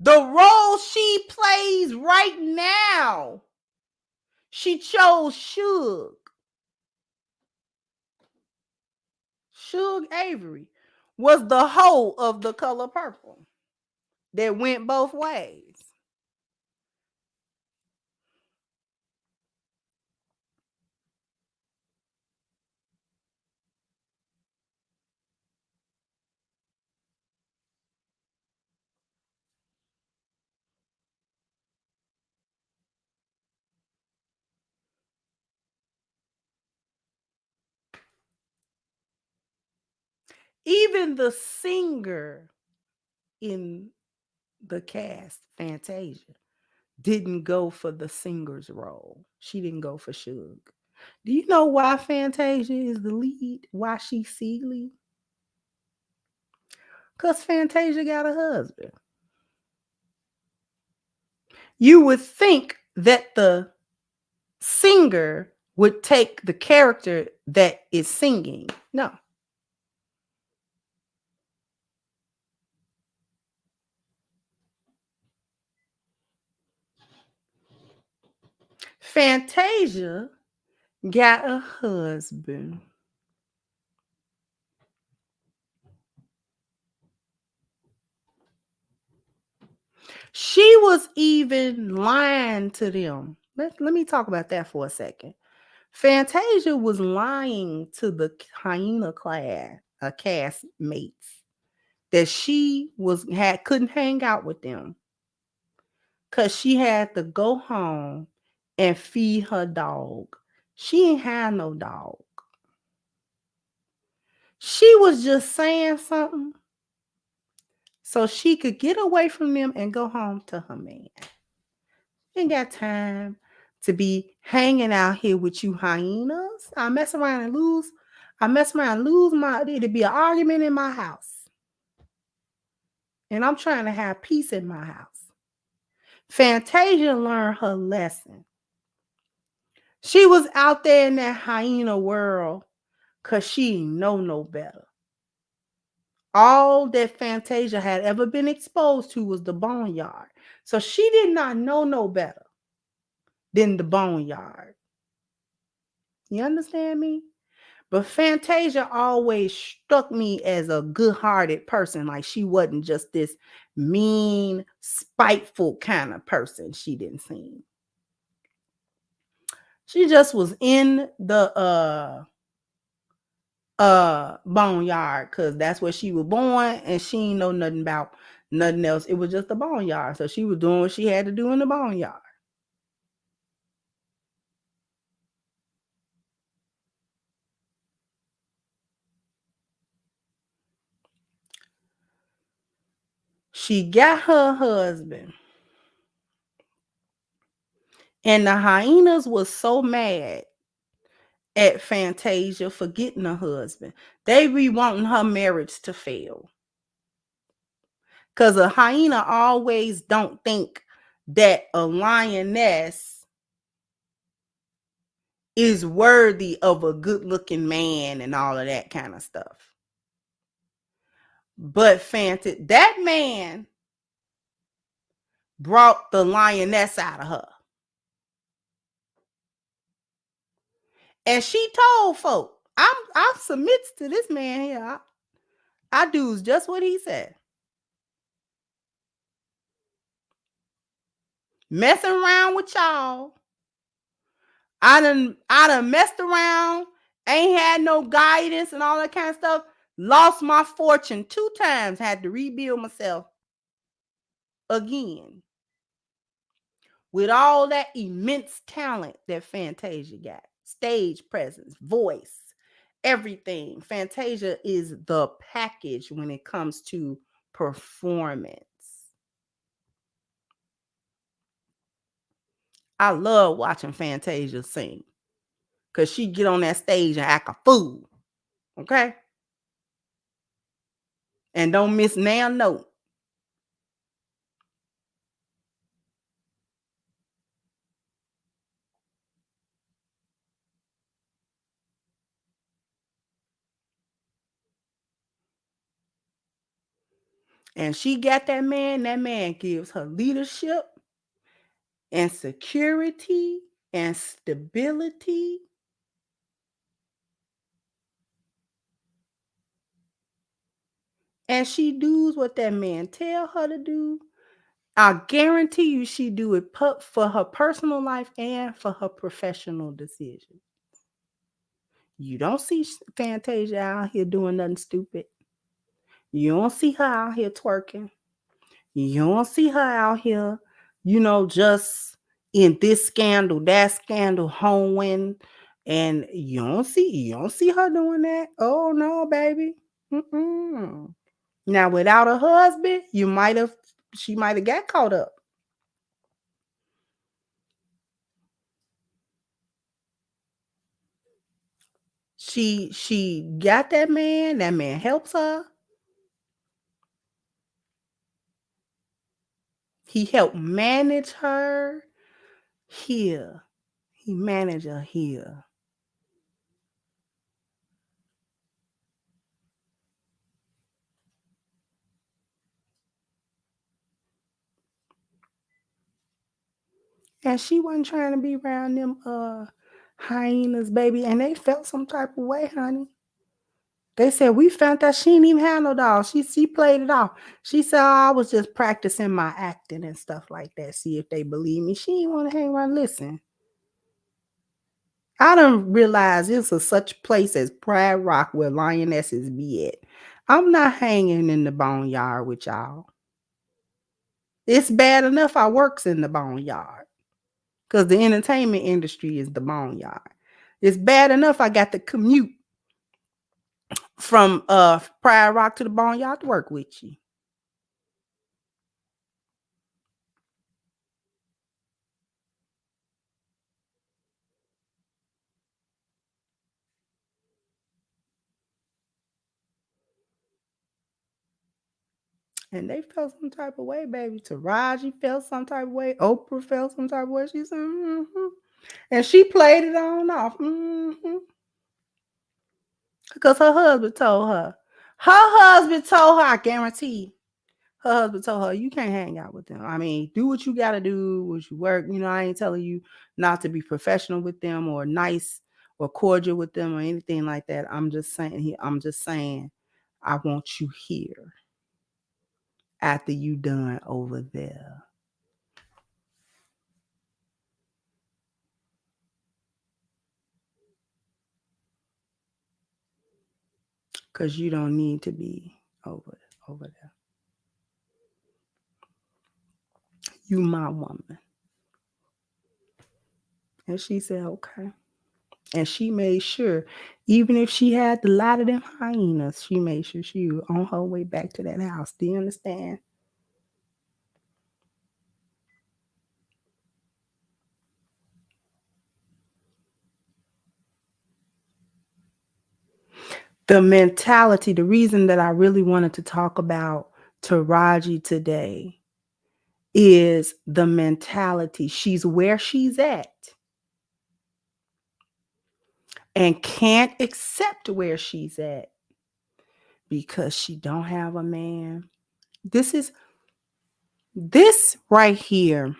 The role she plays right now, she chose Suge Avery was the hoe of The Color Purple that went both ways. Even the singer in the cast, Fantasia, didn't go for the singer's role. She didn't go for Suge. Do you know why Fantasia is the lead? Why she's Seeley? Because Fantasia got a husband. You would think that the singer would take the character that is singing. No. Fantasia got a husband. She was even lying to them. Let me talk about that for a second. Fantasia was lying to the hyena cast mates that she couldn't hang out with them because she had to go home and feed her dog. She ain't had no dog. She was just saying something so she could get away from them and go home to her man. Ain't got time to be hanging out here with you hyenas. I mess around and lose. I mess around and lose my. It'd be an argument in my house, and I'm trying to have peace in my house. Fantasia learned her lesson. She was out there in that hyena world because she know no better. All that Fantasia had ever been exposed to was the boneyard. So she did not know no better than the boneyard. You understand me? But Fantasia always struck me as a good-hearted person. Like she wasn't just this mean, spiteful kind of person. She didn't seem. She just was in the boneyard because that's where she was born, and she ain't know nothing about nothing else. It was just the boneyard. So she was doing what she had to do in the boneyard. She got her husband. And the hyenas was so mad at Fantasia for getting a husband. They be wanting her marriage to fail. Because a hyena always don't think that a lioness is worthy of a good-looking man and all of that kind of stuff. But that man brought the lioness out of her. And she told folk, I submits to this man here. I do just what he said. Messing around with y'all. I done messed around, ain't had no guidance and all that kind of stuff. Lost my fortune 2 times, had to rebuild myself again. With all that immense talent that Fantasia got. Stage presence, voice, everything. Fantasia is the package when it comes to performance. I love watching Fantasia sing because she get on that stage and act a fool. Okay? And don't miss now note. And she got that man gives her leadership and security and stability. And she does what that man tell her to do. I guarantee you she do it for her personal life and for her professional decisions. You don't see Fantasia out here doing nothing stupid. You don't see her out here twerking. You don't see her out here, just in this scandal, that scandal, hoeing, and you don't see her doing that. Oh no, baby. Mm-mm. Now, without a husband, she might have got caught up. She got that man. That man helps her. He helped manage her here. He managed her here. And she wasn't trying to be around them hyenas, baby. And they felt some type of way, honey. They said, we found that she didn't even have no dog. She played it off. She said, I was just practicing my acting and stuff like that. See if they believe me. She didn't want to hang around. Listen. I don't realize it's such place as Pride Rock where lionesses be at. I'm not hanging in the boneyard with y'all. It's bad enough I works in the boneyard because the entertainment industry is the boneyard. It's bad enough I got to commute from Pride Rock to the Boneyard to work with you. And they felt some type of way, baby. Taraji felt some type of way. Oprah felt some type of way. She said, mm-hmm. And she played it on off. Mm-hmm. Because her husband told her. Her husband told her, I guarantee. Her husband told her, you can't hang out with them. I mean, do what you got to do, what you work. You know, I ain't telling you not to be professional with them or nice or cordial with them or anything like that. I'm just saying, I want you here after you done over there. Because you don't need to be over there. You my woman. And she said, okay. And she made sure, even if she had to lie to them hyenas, she made sure she was on her way back to that house. Do you understand? The mentality, the reason that I really wanted to talk about Taraji today is the mentality. She's where she's at and can't accept where she's at because she don't have a man. This right here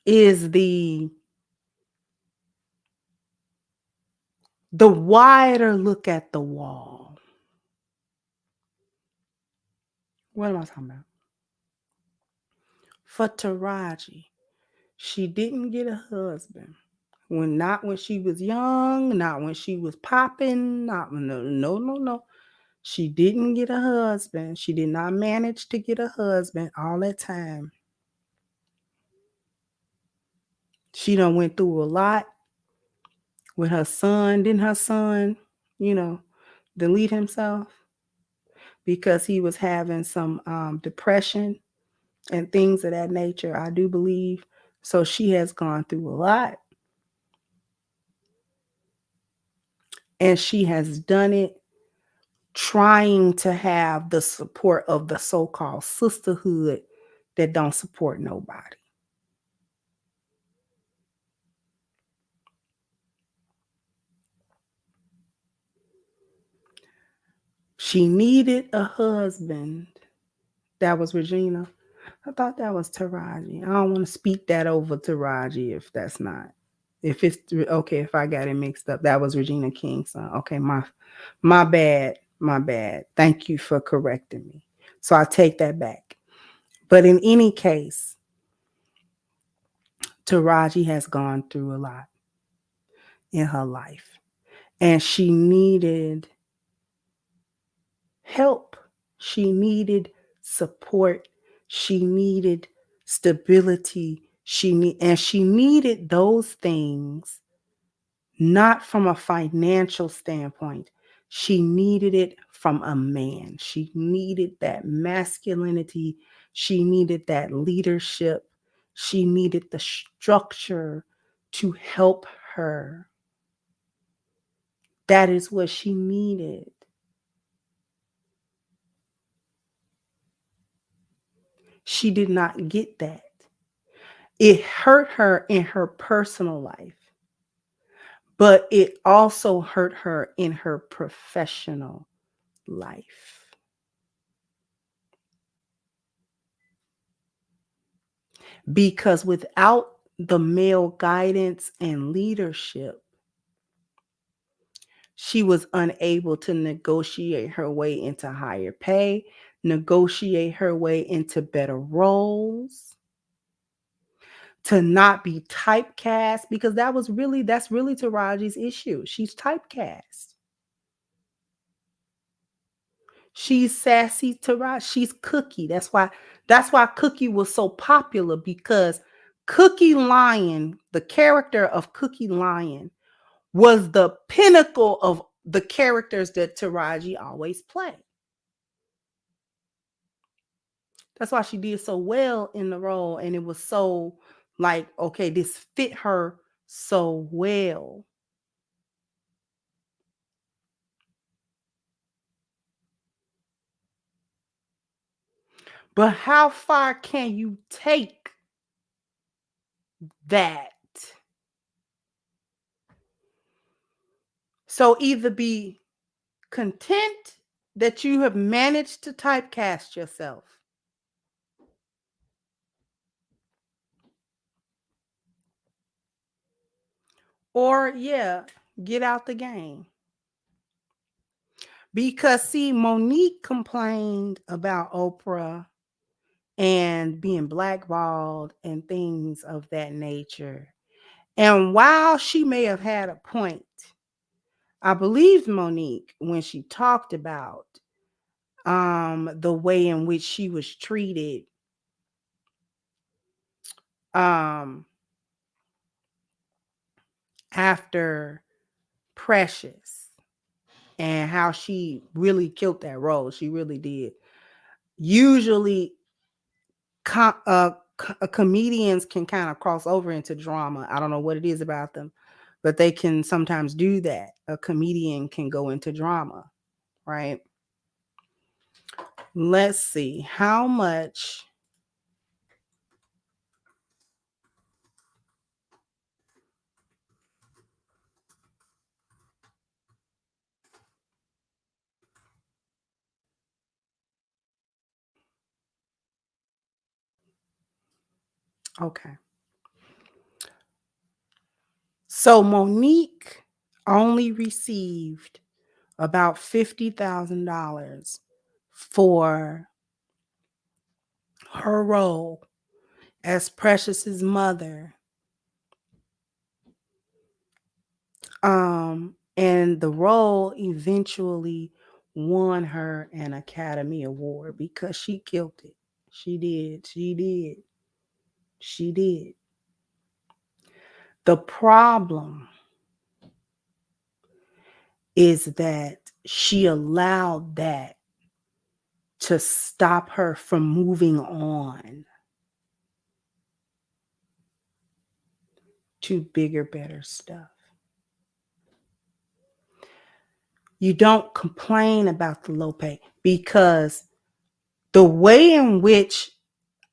is the wider look at the wall. What am I talking about? For Taraji, she didn't get a husband. Not when she was young, not when she was popping, no. She didn't get a husband. She did not manage to get a husband all that time. She done went through a lot with her son. Didn't her son, delete himself because he was having some depression and things of that nature, I do believe. So she has gone through a lot. And she has done it trying to have the support of the so-called sisterhood that don't support nobody. She needed a husband. That was Regina. I thought that was Taraji. I don't want to speak that over Taraji if that's not. If it's okay, if I got it mixed up, that was Regina King's. Okay, my bad. My bad. Thank you for correcting me. So I take that back. But in any case, Taraji has gone through a lot in her life. And she needed help. She needed support. She needed stability. She needed those things not from a financial standpoint. She needed it from a man. She needed that masculinity. She needed that leadership. She needed the structure to help her. That is what she needed. She did not get that. It hurt her in her personal life, but it also hurt her in her professional life. Because without the male guidance and leadership, she was unable to negotiate her way into higher pay, negotiate her way into better roles, to not be typecast, because that's really Taraji's issue. She's typecast. She's sassy Taraji. She's Cookie. That's why Cookie was so popular, because Cookie Lion, the character of Cookie Lion, was the pinnacle of the characters that Taraji always played. That's why she did so well in the role, and it was so like, okay, this fit her so well. But how far can you take that? So either be content that you have managed to typecast yourself, or yeah, get out the game. Because see, Monique complained about Oprah and being blackballed and things of that nature. And while she may have had a point, I believed Monique when she talked about the way in which she was treated um after Precious, and how she really killed that role. She really did. Usually comedians can kind of cross over into drama. I don't know what it is about them, but they can sometimes do that. A comedian can go into drama, right? Let's see how much. Okay. So Monique only received about $50,000 for her role as Precious's mother. And the role eventually won her an Academy Award because she killed it. She did. She did. She did. The problem is that she allowed that to stop her from moving on to bigger, better stuff. You don't complain about the low pay because the way in which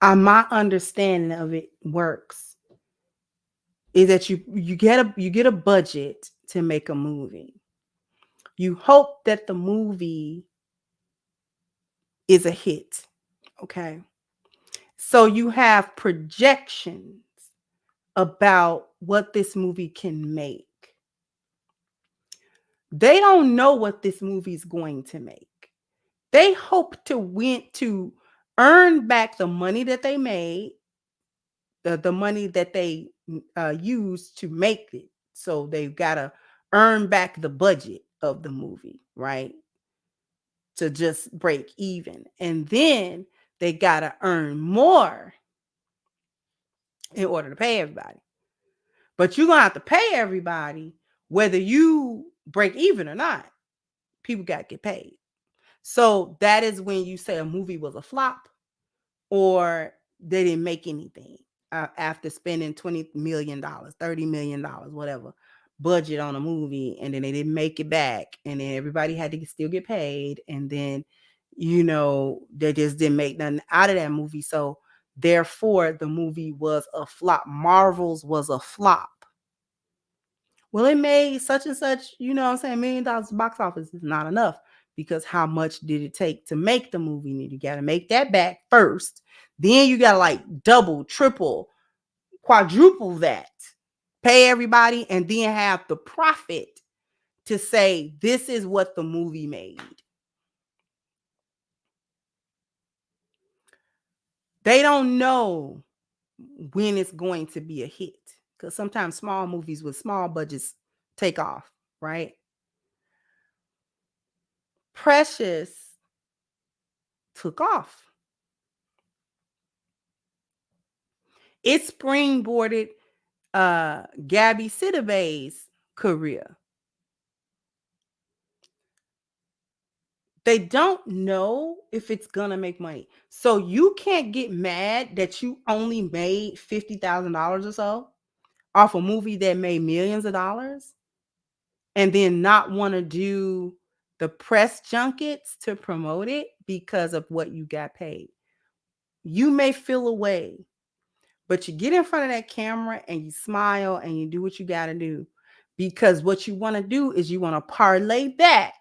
my understanding of it works is that you get a budget to make a movie. You hope that the movie is a hit. Okay. So you have projections about what this movie can make. They don't know what this movie is going to make. They hope to earn back the money that they made, the money that they used to make it. So they've got to earn back the budget of the movie, right? To just break even. And then they got to earn more in order to pay everybody. But you're going to have to pay everybody whether you break even or not. People got to get paid. So that is when you say a movie was a flop or they didn't make anything after spending $20 million, $30 million, whatever budget on a movie, and then they didn't make it back, and then everybody had to still get paid, and then they just didn't make nothing out of that movie. So therefore the movie was a flop. Marvel's was a flop. Well, it made such and such, what I'm saying, $1 million box office is not enough, because how much did it take to make the movie? You got to make that back first. Then you got to like double, triple, quadruple that, pay everybody, and then have the profit to say, this is what the movie made. They don't know when it's going to be a hit, because sometimes small movies with small budgets take off, right? Precious took off. It springboarded Gabby Sidibe's career. They don't know if it's gonna make money. So you can't get mad that you only made $50,000 or so off a movie that made millions of dollars and then not want to do the press junkets to promote it because of what you got paid. You may feel away, but you get in front of that camera and you smile and you do what you got to do, because what you want to do is you want to parlay that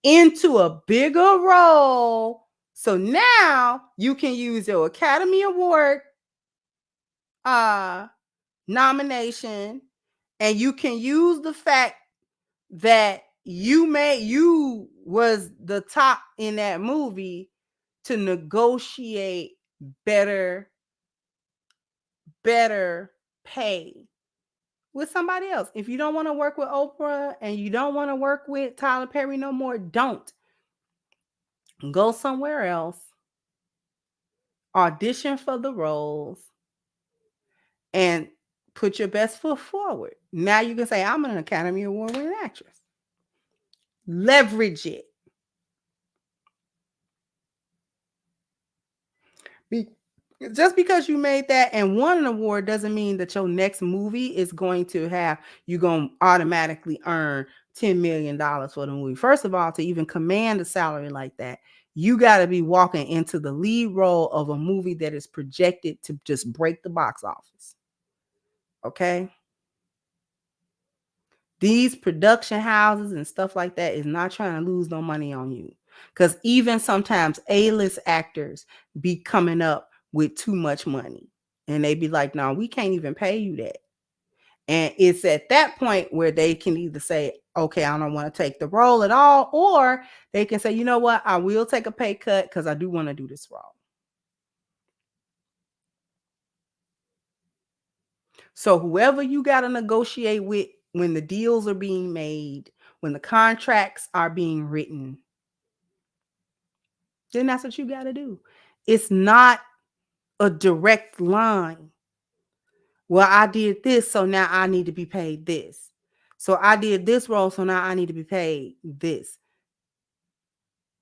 into a bigger role. So now you can use your Academy Award nomination, and you can use the fact that you was the top in that movie to negotiate better pay with somebody else. If you don't want to work with Oprah and you don't want to work with Tyler Perry no more, don't. Go somewhere else. Audition for the roles and put your best foot forward. Now you can say, I'm an Academy Award winning actress. Leverage it. Just because you made that and won an award doesn't mean that your next movie is going to have, you're going to automatically earn $10 million for the movie. First of all, to even command a salary like that, you got to be walking into the lead role of a movie that is projected to just break the box office. Okay? These production houses and stuff like that is not trying to lose no money on you. Because even sometimes A-list actors be coming up with too much money. And they be like, no, we can't even pay you that. And it's at that point where they can either say, okay, I don't want to take the role at all. Or they can say, you know what, I will take a pay cut because I do want to do this role. So whoever you got to negotiate with when the deals are being made, when the contracts are being written, then that's what you got to do. It's not a direct line. Well, I did this, so now I need to be paid this. So I did this role, so now I need to be paid this.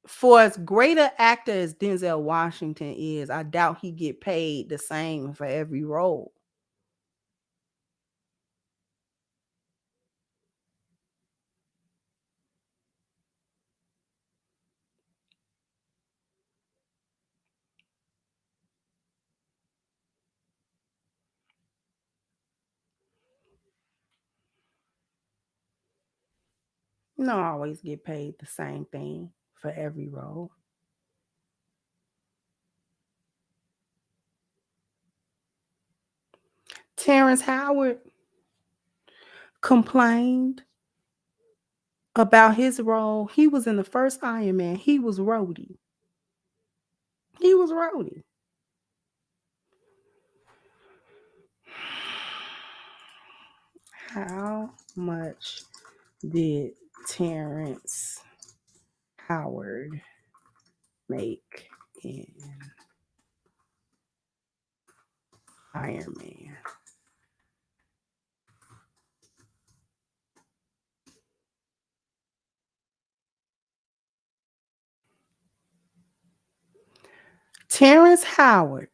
For as great an actor as Denzel Washington is, I doubt he get paid the same for every role. You don't always get paid the same thing for every role. Terrence Howard complained about his role. He was in the first Iron Man. He was Rhodey. He was Rhodey. How much did Terrence Howard make in Iron Man? Terrence Howard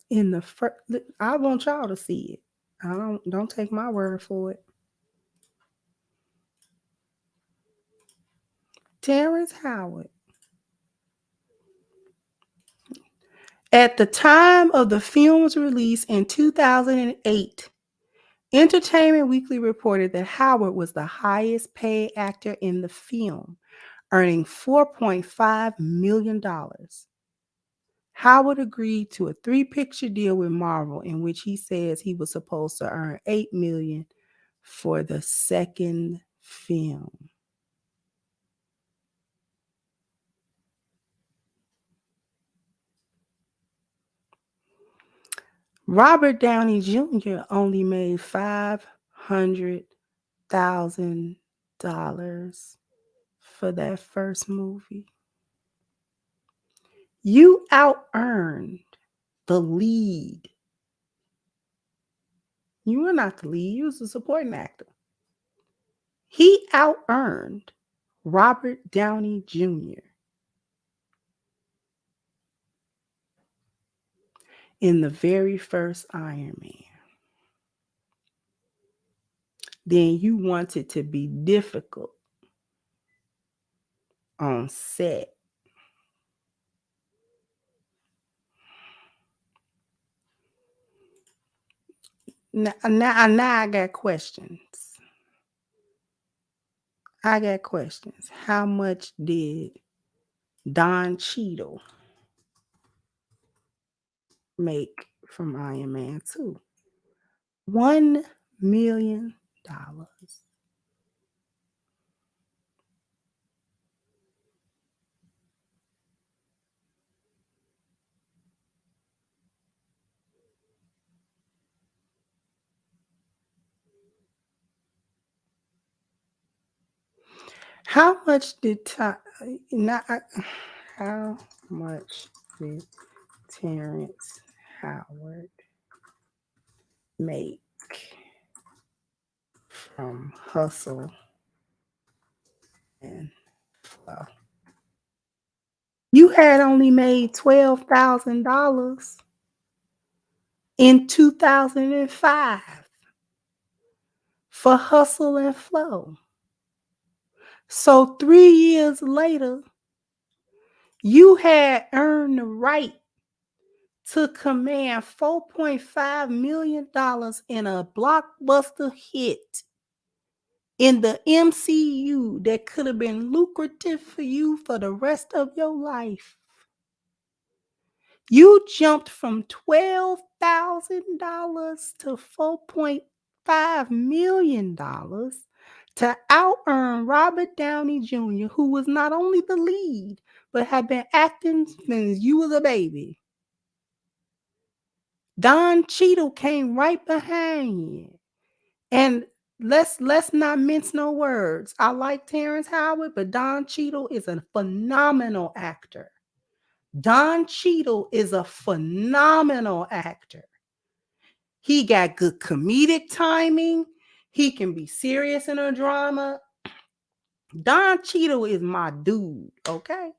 in the first, I want y'all to see it. Don't take my word for it. Terrence Howard, at the time of the film's release in 2008, Entertainment Weekly reported that Howard was the highest paid actor in the film, earning $4.5 million. Howard agreed to a 3-picture deal with Marvel in which he says he was supposed to earn $8 million for the second film. Robert Downey Jr. only made $500,000 for that first movie. You out-earned the lead. You were not the lead, you was a supporting actor. He out-earned Robert Downey Jr. in the very first Iron Man. Then you want it to be difficult on set. Now I got questions. How much did Don Cheadle make from Iron Man 2? $1 million. How much did how much did Terrence Howard make from Hustle and Flow? You had only made $12,000 in 2005 for Hustle and Flow. So 3 years later, you had earned the right to command $4.5 million in a blockbuster hit in the MCU that could have been lucrative for you for the rest of your life. You jumped from $12,000 to $4.5 million to out-earn Robert Downey Jr., who was not only the lead, but had been acting since you was a baby. Don Cheadle came right behind you. And let's not mince no words. I like Terrence Howard, but Don Cheadle is a phenomenal actor. Don Cheadle is a phenomenal actor. He got good comedic timing. He can be serious in a drama. Don Cheadle is my dude, okay?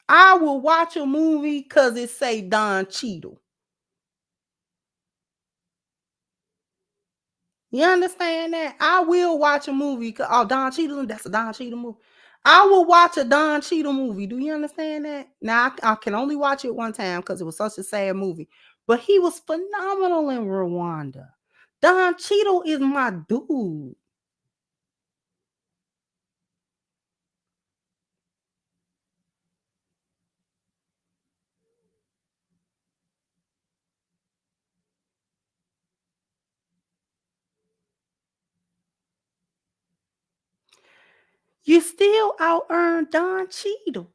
I will watch a movie because it say Don Cheadle. You understand that? I will watch a movie. Oh, Don Cheadle, that's a Don Cheadle movie. I will watch a Don Cheadle movie. Do you understand that? Now, I can only watch it one time because it was such a sad movie. But he was phenomenal in Rwanda. Don Cheadle is my dude. You still out-earned Don Cheadle.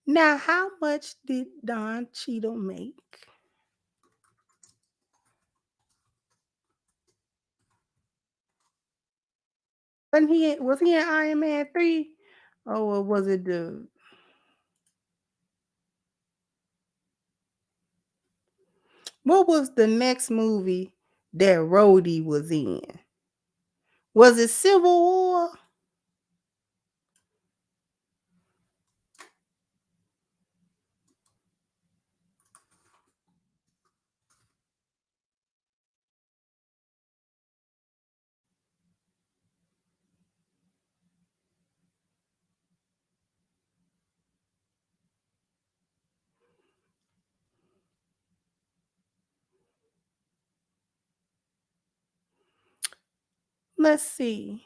Now, how much did Don Cheadle make? Was he in Iron Man 3? Or was it the what was the next movie that Rhodey was in? Was it Civil War? Let's see.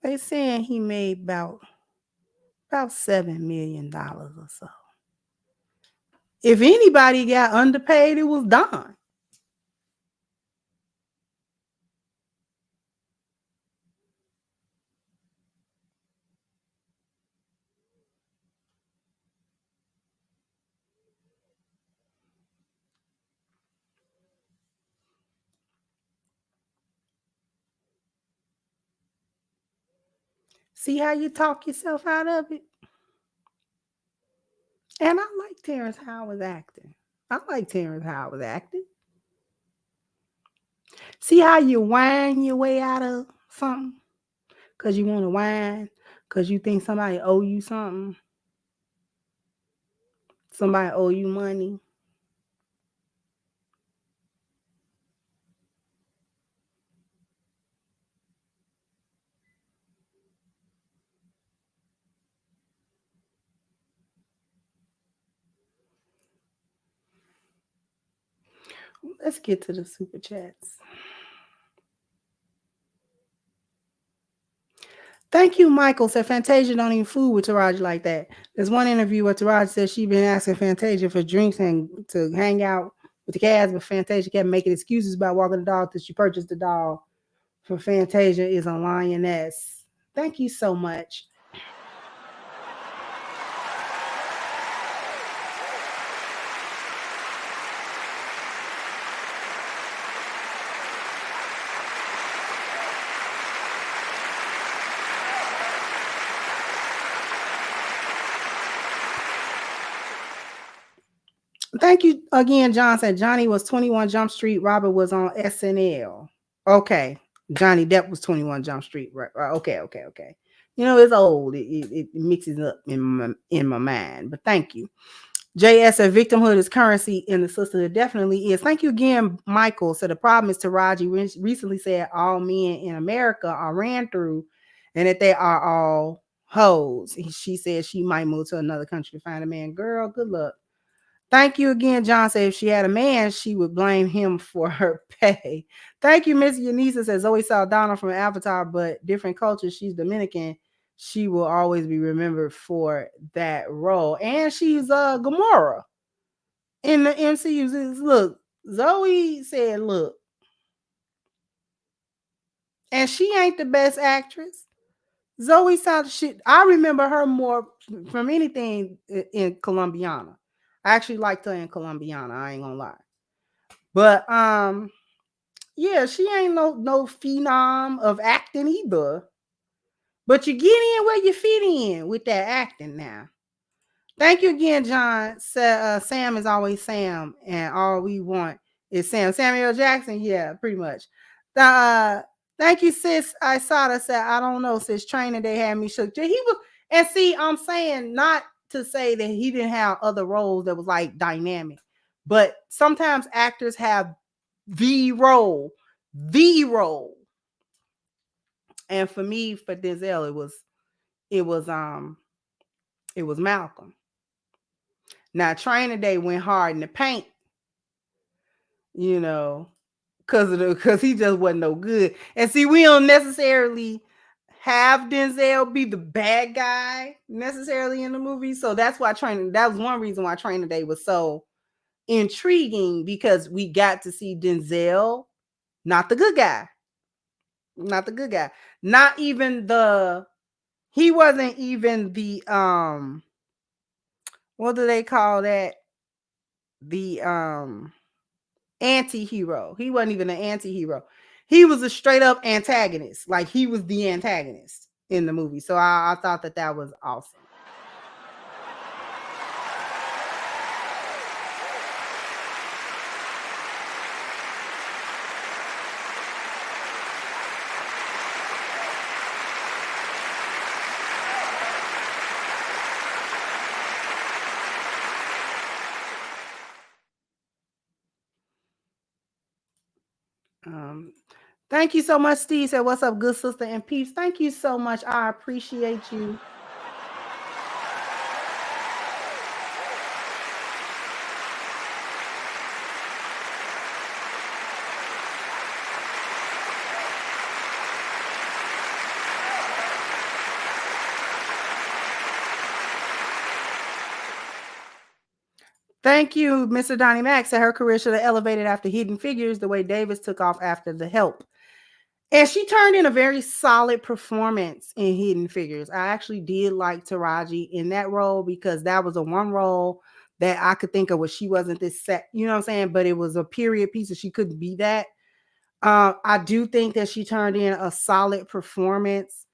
They saying he made about $7 million or so. If anybody got underpaid, it was Don. See how you talk yourself out of it? And I like Terrence Howard's acting. I like Terrence Howard's acting. See how you whine your way out of something? Because you want to whine? Because you think somebody owe you something? Somebody owe you money? Let's get to the super chats. Thank you, Michael. Said Fantasia don't even fool with Taraji like that. There's one interview where Taraji said she been asking Fantasia for drinks and to hang out with the cats, but Fantasia kept making excuses about walking the dog till she purchased the dog. For Fantasia is a lioness. Thank you so much. Thank you again, John. Said Johnny was 21 Jump Street. Robert was on SNL. Okay. Johnny Depp was 21 Jump Street. Right. Okay. You know, it's old. It mixes up in my mind. But thank you. JS said victimhood is currency in the sisterhood. Definitely is. Thank you again, Michael. So the problem is Taraji recently said all men in America are ran through and that they are all hoes. She said she might move to another country to find a man. Girl, good luck. Thank you again, John. Said if she had a man, she would blame him for her pay. Thank you, Miss Yanisa. Says Zoe Saldana from Avatar, but different cultures. She's Dominican. She will always be remembered for that role. And she's Gamora in the MCU. Look, Zoe said, look, and she ain't the best actress. Zoe sounded shit. I remember her more from anything in Colombiana. I actually liked her in Colombiana. I ain't gonna lie. But yeah, she ain't no phenom of acting either. But you get in where you fit in with that acting now. Thank you again, John. Sam is always Sam, and all we want is Sam. Samuel Jackson, yeah, pretty much. Thank you, sis. I saw that. Said I don't know, sis. Training they had me shook. He was, and see, I'm saying not to say that he didn't have other roles that was like dynamic, but sometimes actors have the role, and for me, for Denzel, it was Malcolm. Now, Training Day went hard in the paint, you know, because he just wasn't no good. And see, we don't necessarily have Denzel be the bad guy necessarily in the movie. So that's why that was one reason why Training Day was so intriguing, because we got to see Denzel, not the good guy. Not even he wasn't even the what do they call that? The anti-hero. He wasn't even an anti-hero. He was a straight up antagonist. Like he was the antagonist in the movie. So I thought that was awesome. Thank you so much, Steve. Said, what's up, good sister and peace? Thank you so much. I appreciate you. Thank you, Mr. Donnie Mack. Said her career should have elevated after Hidden Figures the way Davis took off after The Help. And she turned in a very solid performance in Hidden Figures. I actually did like Taraji in that role, because that was a one role that I could think of where she wasn't this set, you know what I'm saying? But it was a period piece, and she couldn't be that. I do think that she turned in a solid performance.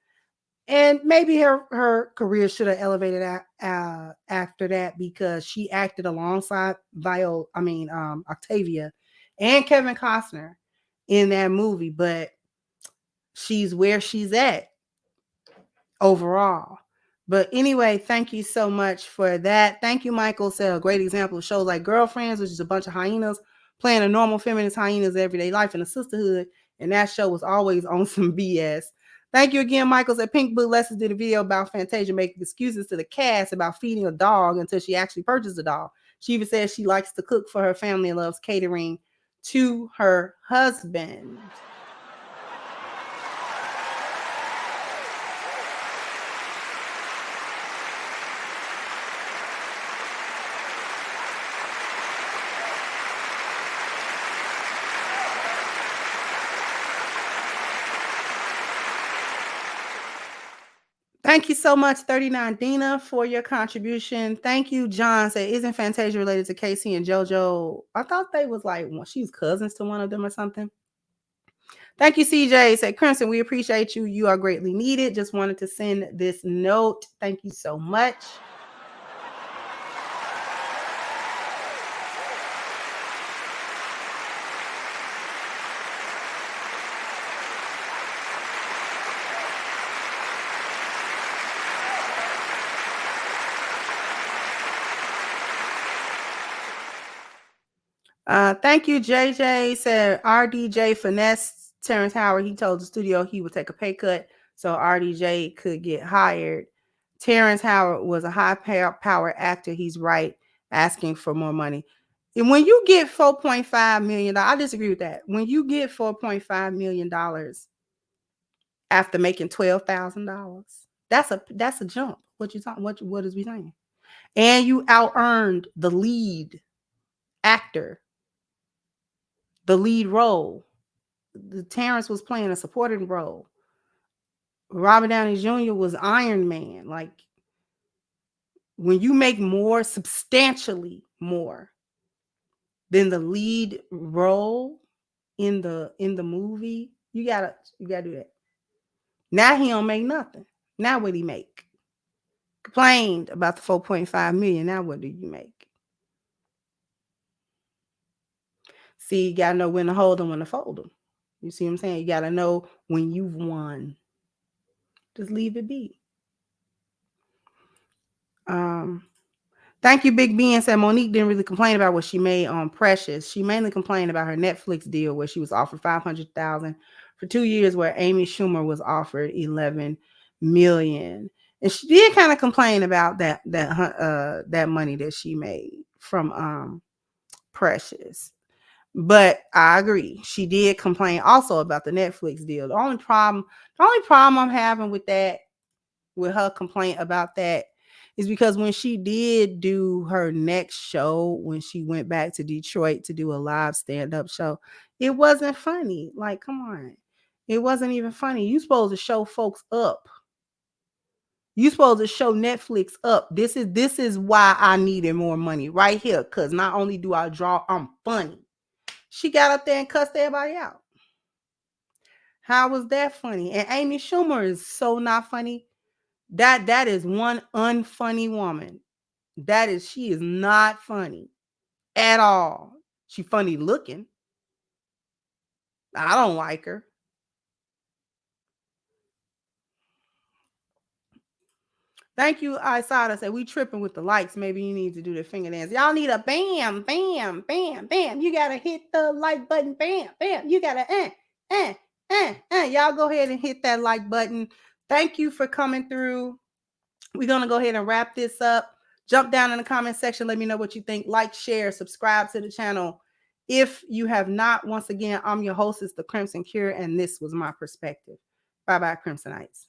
And maybe her career should have elevated after that, because she acted alongside Octavia and Kevin Costner in that movie. But she's where she's at overall. But anyway, thank you so much for that. Thank you, Michael. Said a great example of shows like Girlfriends, which is a bunch of hyenas playing a normal feminist hyena's everyday life in a sisterhood. And that show was always on some BS. Thank you again, Michael. Said Pink Book Lessons did a video about Fantasia making excuses to the cast about feeding a dog until she actually purchased a dog. She even says she likes to cook for her family and loves catering to her husband. Thank you so much, 39 Dina, for your contribution. Thank you, John. Said, isn't Fantasia related to Casey and JoJo? I thought they was like, she's cousins to one of them or something. Thank you, CJ. Said, Crimson, we appreciate you. You are greatly needed. Just wanted to send this note. Thank you so much. Thank you, JJ. Said RDJ finesse Terrence Howard. He told the studio he would take a pay cut so RDJ could get hired. Terrence Howard was a high power actor. He's right, asking for more money. And when you get $4.5 million, I disagree with that. When you get $4.5 million after making $12,000, that's a jump. What you talking? What is we saying? And you out earned the lead actor. The lead role. Terrence was playing a supporting role. Robert Downey Jr. was Iron Man. Like, when you make more, substantially more than the lead role in the movie, you gotta do that. Now he don't make nothing. Now what he make? Complained about the 4.5 million. Now what do you make? See, you gotta know when to hold them, when to fold them. You see what I'm saying? You gotta know when you've won. Just leave it be. Thank you, Big B. And said Monique didn't really complain about what she made on Precious. She mainly complained about her Netflix deal where she was offered $500,000 for 2 years, where Amy Schumer was offered $11 million. And she did kind of complain about that money that she made from Precious. But I agree. She did complain also about the Netflix deal. The only problem I'm having with her complaint about that, is because when she did do her next show, when she went back to Detroit to do a live stand-up show, it wasn't funny. Like, come on. It wasn't even funny. You supposed to show folks up. You supposed to show Netflix up. This is why I needed more money right here. Because not only do I draw, I'm funny. She got up there and cussed everybody out. How was that funny? And Amy Schumer is so not funny. That is one unfunny woman. She is not funny at all. She funny looking. I don't like her. Thank you, Isada. Said we tripping with the likes. Maybe you need to do the finger dance. Y'all need a bam, bam, bam, bam. You gotta hit the like button. Bam, bam. You gotta Y'all go ahead and hit that like button. Thank you for coming through. We're gonna go ahead and wrap this up. Jump down in the comment section. Let me know what you think. Like, share, subscribe to the channel. If you have not, once again, I'm your hostess, The Crimson Cure, and this was my perspective. Bye-bye, Crimsonites.